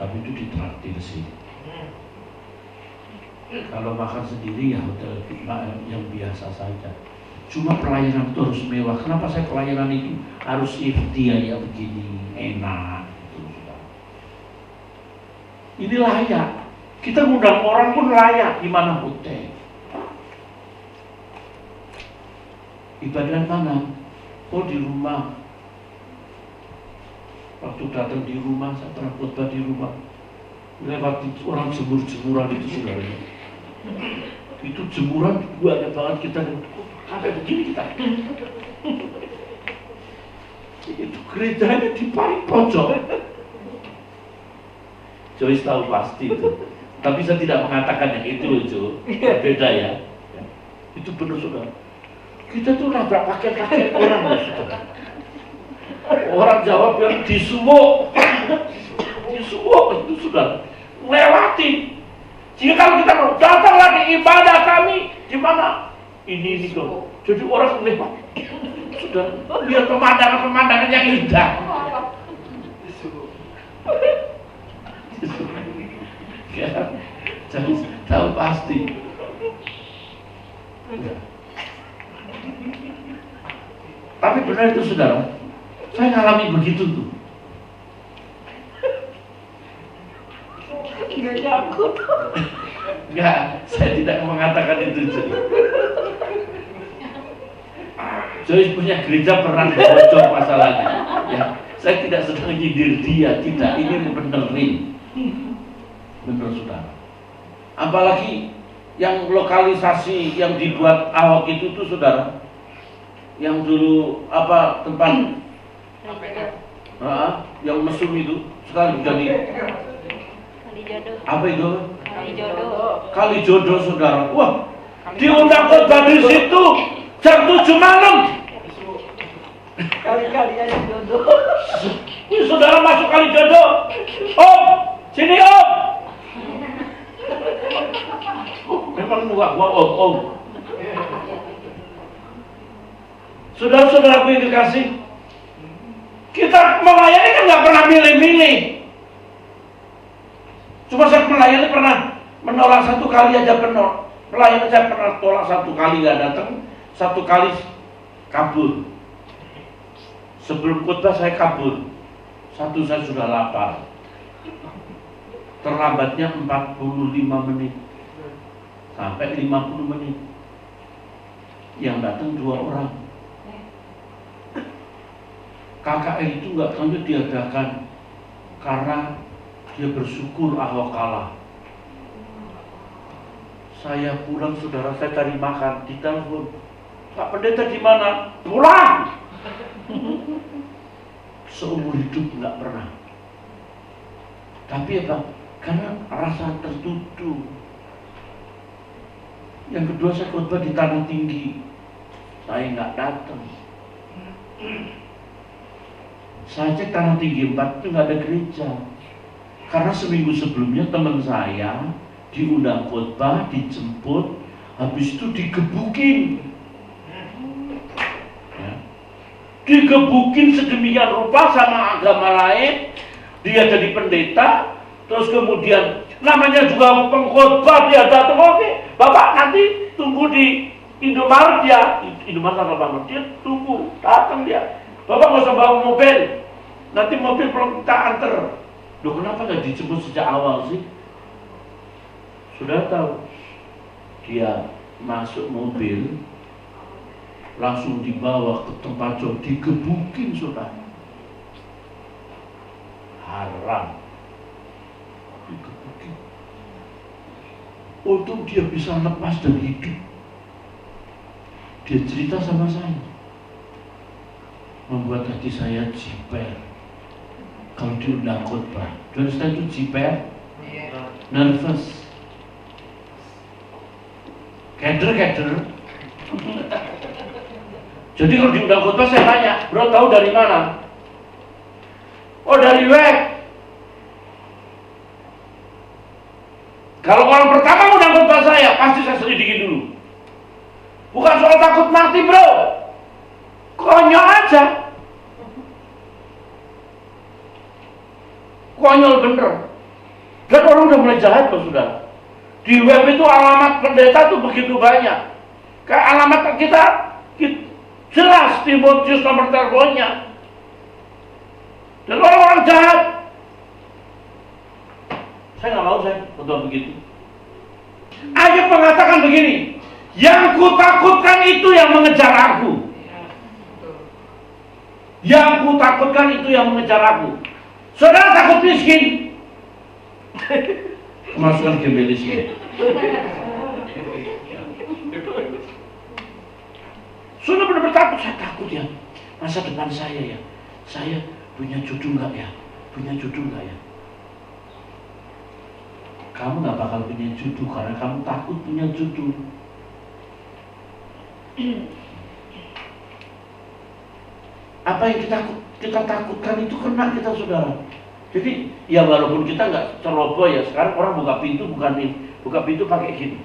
Tapi itu ditraktir sih. Kalau makan sendiri ya hotel yang biasa saja. Cuma pelayanan itu harus mewah. Kenapa saya pelayanan itu harus ikhtiar ya begini, enak gitu, saudara. Ini layak. Kita ngundang orang pun layak, di mana hotel. Ibadah mana? Oh di rumah. Waktu datang di rumah, saya pernah khotbah di rumah. Lewat orang jemur-jemuran itu saudara. Itu jemuran banyak banget kita. Sampai begini kita. Itu gerejanya di paling pojok. Joyce tahu pasti itu. Tapi saya tidak mengatakan yang itu loh, Jo. Beda ya. Itu benar saudara. Kita tuh nabrak pakaian orang loh, saudara. Orang Jawa bilang disumuk. Disumuk itu sudah melewati. Jika kalau kita mau datang lagi ibadah kami di mana? Ini kok. Jadi orang lewat. Sudah lihat pemandangan yang indah. Ya, jadi tahu pasti. Tapi benar itu saudara. Saya ngalami begitu tuh. Nggak nyangkut. Enggak, saya tidak mengatakan itu. Joyce punya gereja pernah bocor masalahnya. Ya, saya tidak sedang nyindir dia, tidak. Ini benerin. Bener saudara. Apalagi yang lokalisasi yang dibuat Ahok itu tuh saudara. Yang dulu apa tempat yang mesum itu sekarang jadi apa itu? Kalijodo saudara. Wah, diundang khotbah di situ jam 7 malam. Kali-kali aja jodoh. Ini saudara masuk Kalijodo. Om, sini om. Memang muak gua om. Saudara-saudaraku yang dikasih, kita melayani kan nggak pernah milih-milih. Cuma saya melayani pernah menolak satu kali aja pelayanan saya pernah tolak satu kali nggak datang, satu kali kabur. Sebelum khotbah saya kabur. Satu saya sudah lapar. Terlambatnya 45 menit sampai 50 menit. Yang datang 2 orang. KKR itu nggak tentu diadakan karena dia bersyukur Ahok kalah. Saya pulang saudara, saya cari makan, ditelepon, Pak Pendeta di mana? Pulang. Seumur hidup nggak pernah. Tapi apa? Karena rasa tertuduh. Yang kedua saya khotbah di Tanah Tinggi, saya nggak datang. Saya cek Tanah Tinggi 4 itu nggak ada gereja. Karena seminggu sebelumnya teman saya diundang khotbah, dijemput, habis itu digebukin. Ya. Digebukin sedemikian rupa sama agama lain, dia jadi pendeta, terus kemudian namanya juga pengkhotbah, dia datang, oke, Bapak nanti tunggu di Indomaret ya. Indomaret apa Bang? Dia tunggu, datang dia. Bapak nggak usah bawa mobil, nanti mobil belum kita anter. Loh, kenapa nggak dijemput sejak awal sih? Sudah tahu, dia masuk mobil, langsung dibawa ke tempat jauh, digebukin sudah. Haram. Digebukin. Untung dia bisa lepas dan hidup. Dia cerita sama saya, membuat hati saya jiper. Kalau diundang khotbah, saya itu jiper, nervous, keder. Jadi kalau diundang khotbah saya tanya, bro tahu dari mana? Oh dari web. Kalau orang pertama undang khotbah saya, pasti saya selidikin dulu. Bukan soal takut mati bro, konyol aja. Konyol bener. Dan orang udah mulai jahat loh saudara. Di web itu alamat pendeta tuh begitu banyak. Kayak alamat kita jelas Timotius nomor teleponnya. Dan orang-orang jahat. Saya nggak mau saya betul begitu. Ayub mengatakan begini, yang kutakutkan itu yang mengejar aku. Yang kutakutkan itu yang mengejar aku. Saudara takut miskin? Kemasukan gembel miskin. Sudah benar-benar takut, saya takut ya. Masa depan saya ya. Saya punya jodoh nggak ya? Punya jodoh nggak ya? Kamu nggak bakal punya jodoh karena kamu takut punya jodoh. Apa yang kita takutkan itu kena kita saudara. Jadi ya walaupun kita nggak ceroboh ya, sekarang orang buka pintu buka pintu pakai gini.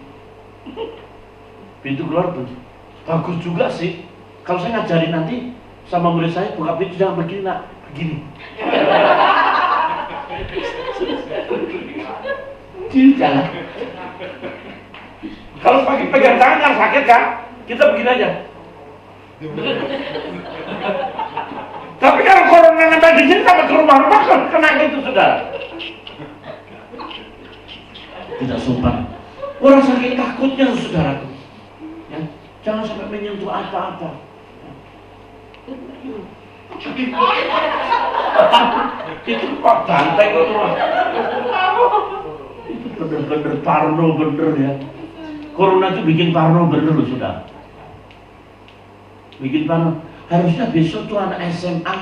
Pintu keluar bagus juga sih. Kalau saya ngajarin nanti sama murid saya buka pintu jangan begini nak, begini. Jangan. Kalau pakai pegang tangan kan sakit kan? Kita begini aja. Tapi kalau corona nempel di sini sampai ke rumah-rumah kan kena gitu saudara. Tidak sopan. Orang saking takutnya saudaraku. Ya, jangan sampai menyentuh apa-apa. Itu kok banteng itu. Itu bener-bener parno bener ya. Corona itu bikin parno bener loh saudara. Bikin parno. Harusnya besok tuh anak SMA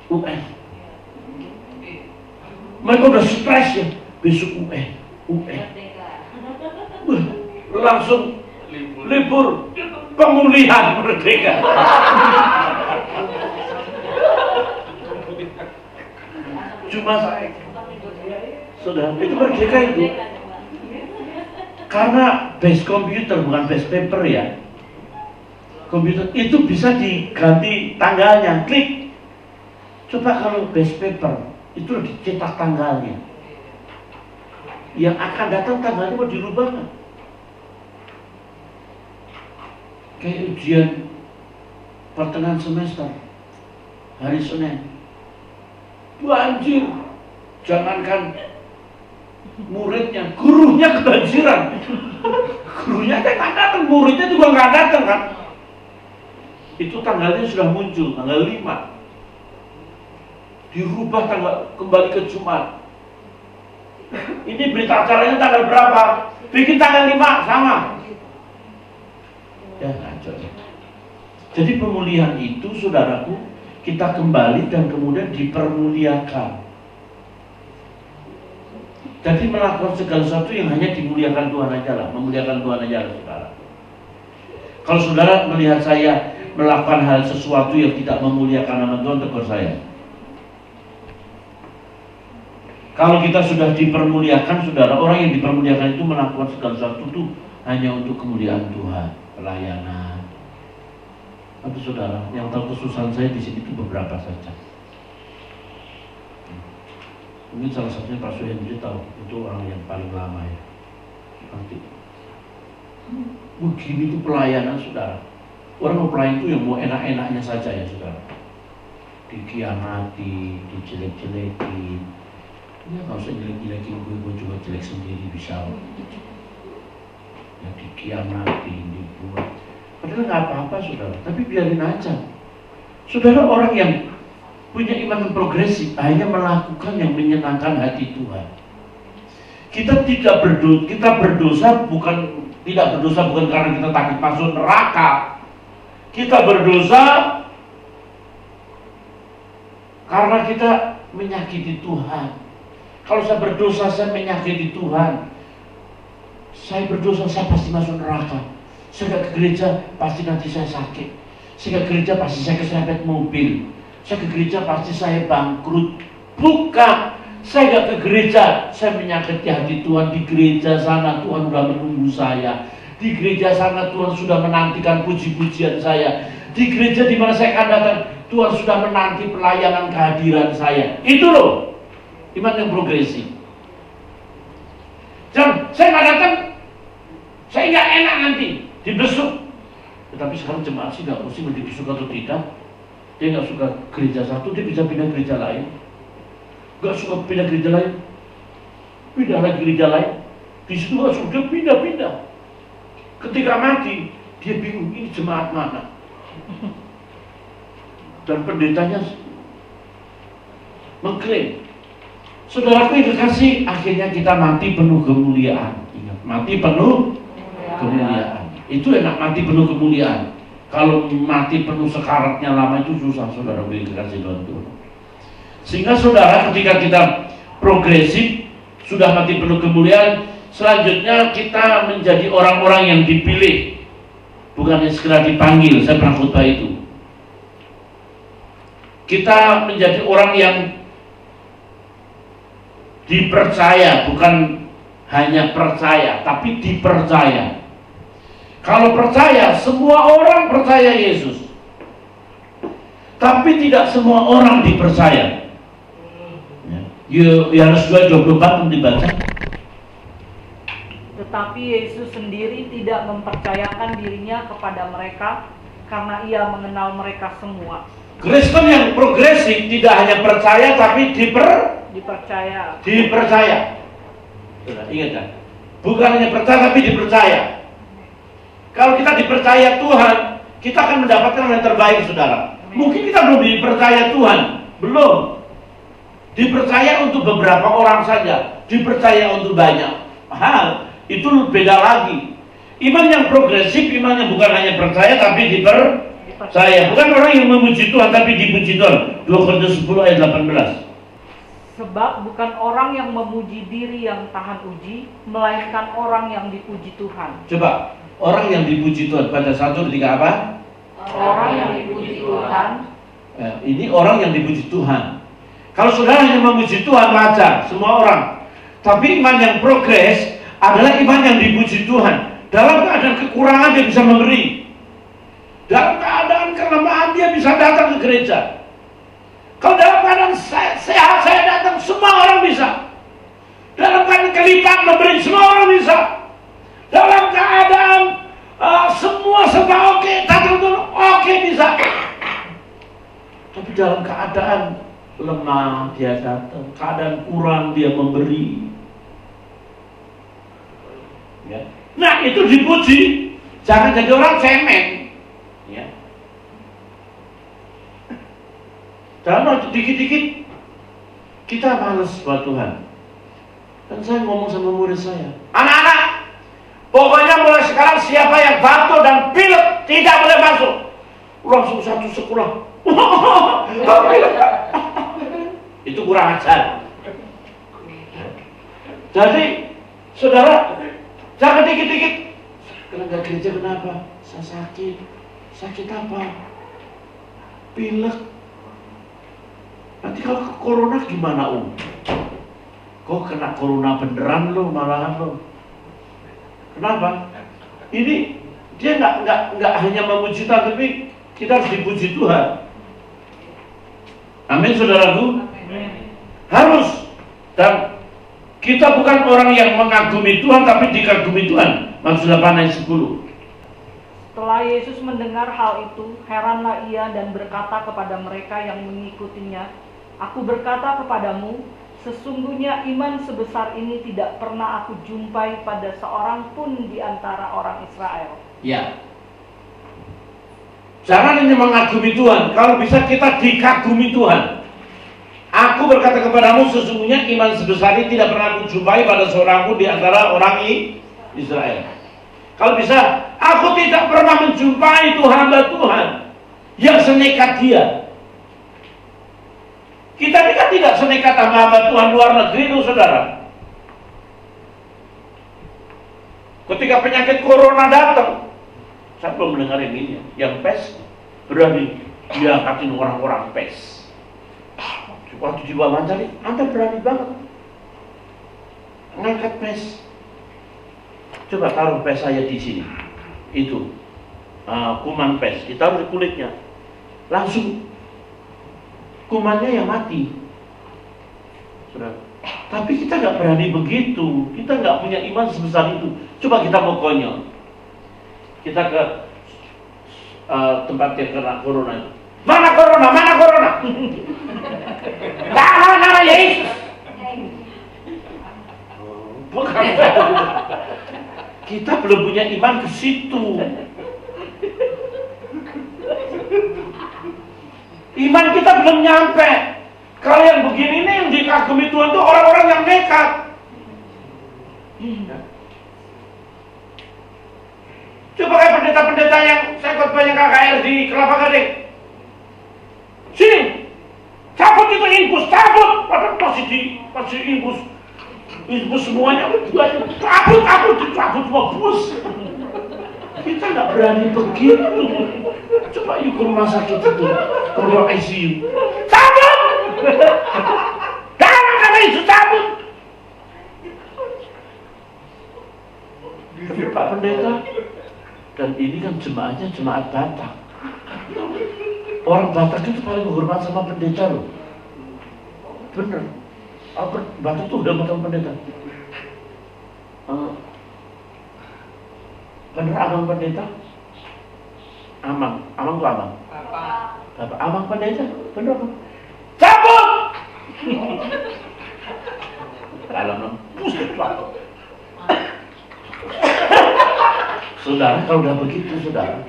UN. Mereka udah stres ya. Besok UN. Langsung libur pemulihan merdeka. Cuma saudara, itu merdeka itu karena base komputer bukan base paper ya. Komputer itu bisa diganti tanggalnya, klik. Coba kalau base paper itu dicetak tanggalnya, yang akan datang tanggalnya mau dirubah kan? Kayak ujian pertengahan semester hari Senin, banjir, jangankan muridnya, gurunya kebanjiran. Gurunya nggak datang, muridnya juga nggak datang kan? Itu tanggalnya sudah muncul, tanggal 5. Dirubah tanggal kembali ke Jumat. Ini berita acaranya tanggal berapa? Bikin tanggal 5 sama. Ya ngaco. Jadi pemulihan itu saudaraku, kita kembali dan kemudian dipermuliakan. Jadi melakukan segala sesuatu yang hanya dimuliakan Tuhan aja lah, memuliakan Tuhan aja lah saudara. Kalau saudara melihat saya melakukan hal sesuatu yang tidak memuliakan nama Tuhan, tegur saya. Kalau kita sudah dipermuliakan, saudara, orang yang dipermuliakan itu melakukan segala sesuatu itu hanya untuk kemuliaan Tuhan, pelayanan. Tapi saudara, yang tahu kesusahan saya di sini itu beberapa saja. Mungkin salah satunya Pak Suhendri tahu, itu orang yang paling lama ya. Nanti begini itu pelayanan, saudara. Orang mau pelayan itu yang mau enak-enaknya saja ya, saudara. Dikiamati, dijelek-jelekin. Ya nggak usah jelek-jelekin, gue juga jelek sendiri bisa. Ya dikiamatin, dibuat. Padahal nggak apa-apa, saudara. Tapi biarin aja. Saudara, orang yang punya iman yang progresif hanya melakukan yang menyenangkan hati Tuhan. Kita berdosa bukan karena kita takut masuk neraka. Kita berdosa karena kita menyakiti Tuhan. Kalau saya berdosa, saya menyakiti Tuhan. Saya berdosa, saya pasti masuk neraka. Saya ke gereja, pasti nanti saya sakit. Saya ke gereja, pasti saya keserempet mobil. Saya ke gereja, pasti saya bangkrut. Bukan, saya gak ke gereja, saya menyakiti hati Tuhan. Di gereja sana Tuhan sudah menunggu saya. Di gereja sana Tuhan sudah menantikan puji-pujian saya. Di gereja di mana saya akan datang, Tuhan sudah menanti pelayanan kehadiran saya. Itu loh iman yang progresif. Jangan, saya nggak datang, saya nggak enak nanti dibesuk. Tetapi sekarang jemaat sih nggak pusing dibesuk atau tidak. Dia nggak suka gereja satu, dia bisa pindah gereja lain. Nggak suka pindah gereja lain, pindah lagi gereja lain. Di situ nggak sudah pindah-pindah. Ketika mati, dia bingung ini jemaat mana. Dan pendetanya mengklaim. Saudaraku yang kekasih, akhirnya kita mati penuh kemuliaan. Ingat, mati penuh kemuliaan. Itu enak, mati penuh kemuliaan. Kalau mati penuh sekaratnya lama itu susah, saudaraku yang kekasih Tuhan. Sehingga saudara, ketika kita progresif, sudah mati penuh kemuliaan, selanjutnya kita menjadi orang-orang yang dipilih, bukan yang segera dipanggil. Saya pernah khutbah itu. Kita menjadi orang yang dipercaya, bukan hanya percaya, tapi dipercaya. Kalau percaya, semua orang percaya Yesus. Tapi tidak semua orang dipercaya. Yohanes 2:24 dibaca. Tetapi Yesus sendiri tidak mempercayakan dirinya kepada mereka karena ia mengenal mereka semua. Kristen yang progresif tidak hanya percaya tapi Dipercaya. Sudah ingat kan? Bukan hanya percaya tapi dipercaya. Kalau kita dipercaya Tuhan, kita akan mendapatkan yang terbaik, saudara. Mungkin kita belum dipercaya Tuhan, belum. Dipercaya untuk beberapa orang saja, dipercaya untuk banyak hal, itu beda lagi. Iman yang progresif, iman yang bukan hanya percaya tapi dipercaya. Bukan orang yang memuji Tuhan tapi dipuji Tuhan. 2 Korintus 10 ayat 18. Sebab bukan orang yang memuji diri yang tahan uji, melainkan orang yang dipuji Tuhan. Coba, orang yang dipuji Tuhan pada 1, 3 apa? Orang yang dipuji Tuhan. Ini orang yang dipuji Tuhan. Kalau saudara hanya memuji Tuhan, wajar, semua orang. Tapi iman yang progres adalah iman yang dipuji Tuhan. Dalam keadaan kekurangan dia bisa memberi. Dalam keadaan kelemahan dia bisa datang ke gereja. Kalau dalam keadaan sehat saya datang, semua orang bisa. Dalam keadaan kelipat memberi, semua orang bisa. Dalam keadaan semua serba oke, datang dulu, oke bisa. Tapi dalam keadaan lemah dia datang, keadaan kurang dia memberi. Ya. Nah itu dipuji, jangan jadi orang cemen. Ya. Jangan dikit-dikit kita males buat Tuhan. Dan saya ngomong sama murid saya, anak-anak, pokoknya mulai sekarang siapa yang batuk dan pilek tidak boleh masuk. Langsung satu sekolah. Itu kurang ajar. Jadi, saudara, jangan dikit-dikit. Kalau nggak gereja kenapa? Saya sakit. Sakit apa? Pilek. Nanti kalau corona gimana, Om? Kok kena corona beneran lo, malahan lo? Kenapa? Ini dia nggak hanya memuji Tuhan, tapi kita harus dipuji Tuhan. Amin, saudaraku. Harus. Dan kita bukan orang yang mengagumi Tuhan, tapi dikagumi Tuhan. Markus 8 ayat 10. Setelah Yesus mendengar hal itu, heranlah ia dan berkata kepada mereka yang mengikutinya, "Aku berkata kepadamu, sesungguhnya iman sebesar ini tidak pernah aku jumpai pada seorang pun di antara orang Israel." Ya. Jangan hanya mengagumi Tuhan, kalau bisa kita dikagumi Tuhan. Aku berkata kepadamu, sesungguhnya iman sebesar ini tidak pernah aku jumpai pada seorang pun di antara orang Israel. Kalau bisa, aku tidak pernah menjumpai itu hamba Tuhan yang senekat dia. Kita ini kan tidak senekat hamba Tuhan luar negeri itu, saudara. Ketika penyakit corona datang, saya belum mendengar yang ini, yang pes berani diangkatin orang-orang pes. Waktu diwawancara, Anda berani banget ngangkat pes. Coba taruh pes saya di sini, itu kuman pes, ditaruh di kulitnya, langsung kumannya yang mati. Saudara. Tapi kita nggak berani begitu, kita nggak punya iman sebesar itu. Coba kita mau konyol, kita ke tempat yang kena corona itu. Mana corona? Mana corona? Nama Yesus. Bukan. Kita belum punya iman ke situ. Iman kita belum nyampe. Kalau yang begini nih yang dikagumi Tuhan tuh orang-orang yang nekat. Coba kayak pendeta-pendeta yang saya khotbah yang KKR di Kelapa Gading. Sini, cabut itu infus, cabut. Padahal masih infus semuanya. Cabut semua bus. Kita nggak berani begitu. Coba yuk ke rumah sakit itu, ke ruang ICU. Cabut! Jangan kata itu cabut. Tapi Pak Pendeta, dan ini kan jemaatnya jemaat Batak. Orang Batak itu paling menghormat sama pendeta loh. Bener. Batak tuh udah makan pendeta. Bener abang pendeta? Amang tuh abang. Bapak abang pendeta, bener kan? Cabut! Kalau nembus Pak. Saudara, kalau udah begitu, saudara,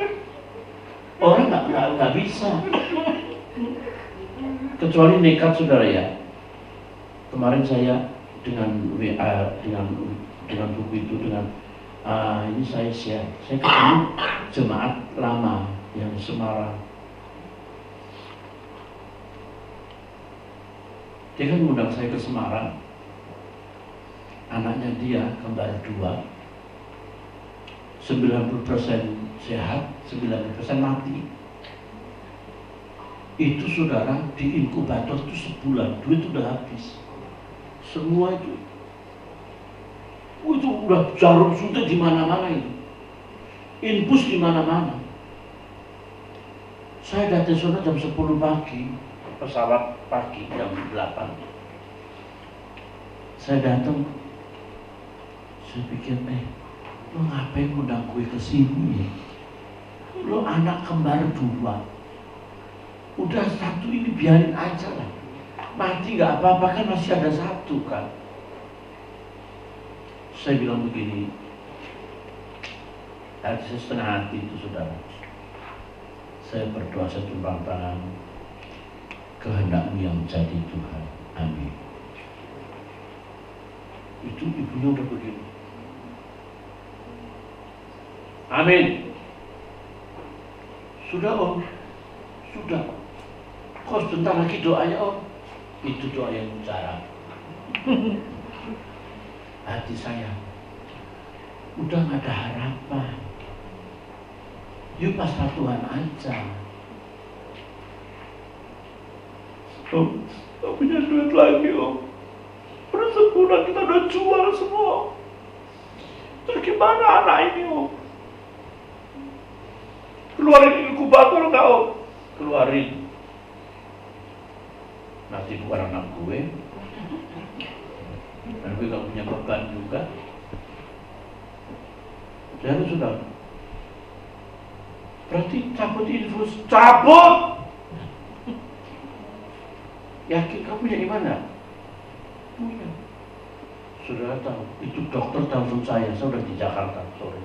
orang nggak bisa. Kecuali nekat, saudara ya. Kemarin saya dengan WA, dengan buku itu, ini saya share. Saya ketemu jemaat lama yang Semarang. Dia kan mengundang saya ke Semarang. Anaknya dia kembar 2. 90% sehat, 90% mati. Itu saudara di inkubator itu sebulan, duit udah habis. Semua itu udah jarum suntik di mana-mana itu. Infus di mana-mana. Saya datang sana jam 10 pagi, pesawat pagi jam 8. Saya datang, saya pikir lo ngapain undang gue ke sini? Lo anak kembar 2. Udah 1 ini biarin aja lah. Mati nggak apa-apa kan, masih ada 1 kan. Saya bilang begini, saya setengah hati itu saudara. Saya berdoa, saya tumpang tangan, kehendak-Mu yang jadi Tuhan. Amin. Itu ibunya udah begini. Amin. Sudah Om, sudah. Kok sebentar lagi doanya Om? Itu doa yang bicara. Hati saya udah gak ada harapan. Yuk pasrah Tuhan aja. Om, gak punya duit lagi om. Udah sebulan kita udah jual semua. Terus gimana anak ini om? Keluarin inkubator gak om? Keluarin. Nanti bukan anak gue. Dan gue gak punya beban juga. Jadi sudah. Berarti cabut infus. Cabut! Yakin kamu punya gimana? Punya. Sudah tahu, itu dokter telepon saya udah di Jakarta sore.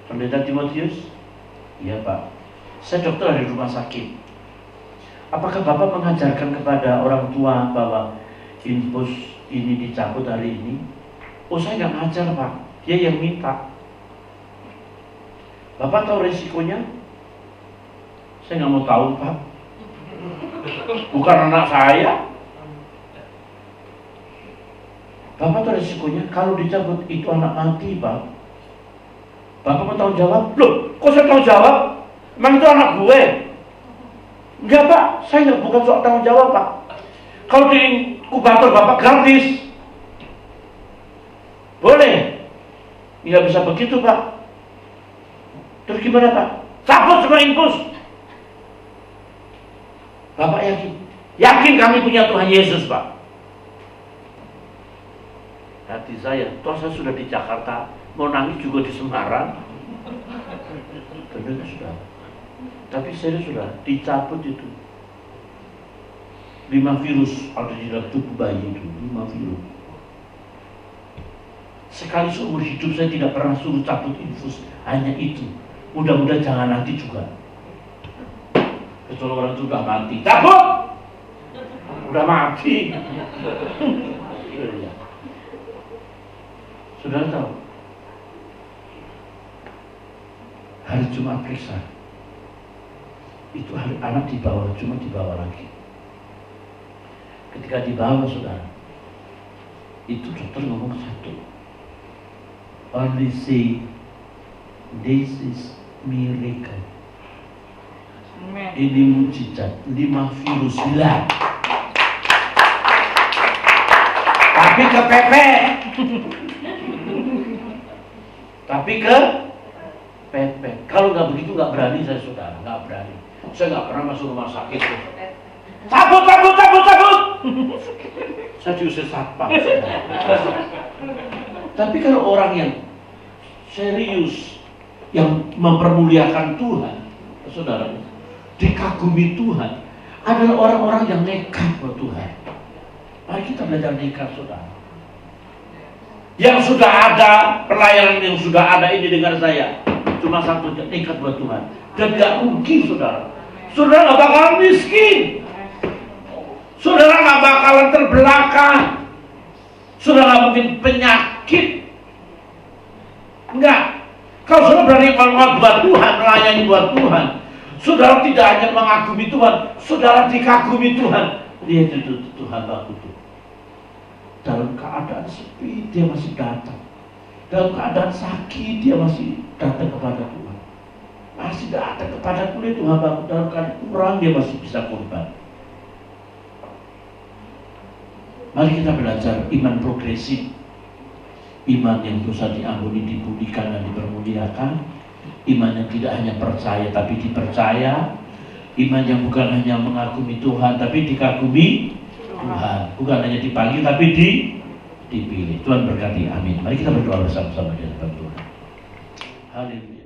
Pendeta Timotius? Iya Pak, saya dokter dari rumah sakit. Apakah Bapak mengajarkan kepada orang tua bahwa infus ini dicabut hari ini? Oh saya nggak ngajar Pak, dia yang minta. Bapak tahu resikonya? Saya nggak mau tahu Pak. Bukan anak saya. Bapak tahu resikonya, kalau dicabut itu anak mati Pak. Bapak mau tahu jawab? Loh, kok saya tahu jawab? Emang itu anak gue? Enggak Pak, saya nggak bukan soal tanggung jawab Pak. Kalau di inkubator Bapak gratis, boleh. Nggak bisa begitu Pak. Terus gimana Pak? Cabut semua infus. Bapak yakin? Yakin kami punya Tuhan Yesus Pak. Hati saya, toh saya sudah di Jakarta, mau nangis juga di Semarang. Ternyata sudah. Tapi saya sudah dicabut itu 5 virus ada di dalam tubuh bayi itu, 5 virus. Sekali seumur hidup saya tidak pernah suruh cabut infus, hanya itu. Mudah-mudahan jangan nanti juga. Kecuali orang itu sudah mati, cabut! Udah mati. Sudah tahu? Hari Jumat periksa. Itu hari anak dibawa, cuma dibawa lagi. Ketika dibawa saudara, itu dokter ngomong satu. Only say, this is miracle. Ini mujizat, 5 virus hilang. Tapi kepepet. Tapi kepepet. Kalau nggak begitu nggak berani saya saudara, nggak berani. Saya nggak pernah masuk rumah sakit. Cabut. Saya diusir satpam. Tapi kalau orang yang serius, yang mempermuliakan Tuhan, saudara, dikagumi Tuhan, adalah orang-orang yang nekat buat Tuhan. Mari kita belajar nekat, saudara. Yang sudah ada, pelayanan yang sudah ada ini dengar saya, cuma satu, nekat buat Tuhan. Dan gak mungkin saudara. Saudara gak bakalan miskin. Saudara gak bakalan terbelakang. Saudara gak mungkin penyakit. Enggak. Kalau saudara berani ngomong buat Tuhan, melayani buat Tuhan, saudara tidak hanya mengagumi Tuhan, saudara dikagumi Tuhan. Lihat itu Tuhan baku itu. Dalam keadaan sepi dia masih datang. Dalam keadaan sakit dia masih datang kepada Tuhan. Masih datang kepada kulit Tuhan baku. Dalam keadaan kurang dia masih bisa korban. Mari kita belajar iman progresif. Iman yang dosa diampuni, dipulihkan dan dipermuliakan. Iman yang tidak hanya percaya tapi dipercaya. Iman yang bukan hanya mengagumi Tuhan tapi dikagumi Tuhan. Bukan hanya dipanggil tapi dipilih. Tuhan berkati, amin. Mari kita berdoa bersama-sama di hadapan Tuhan. Haleluya.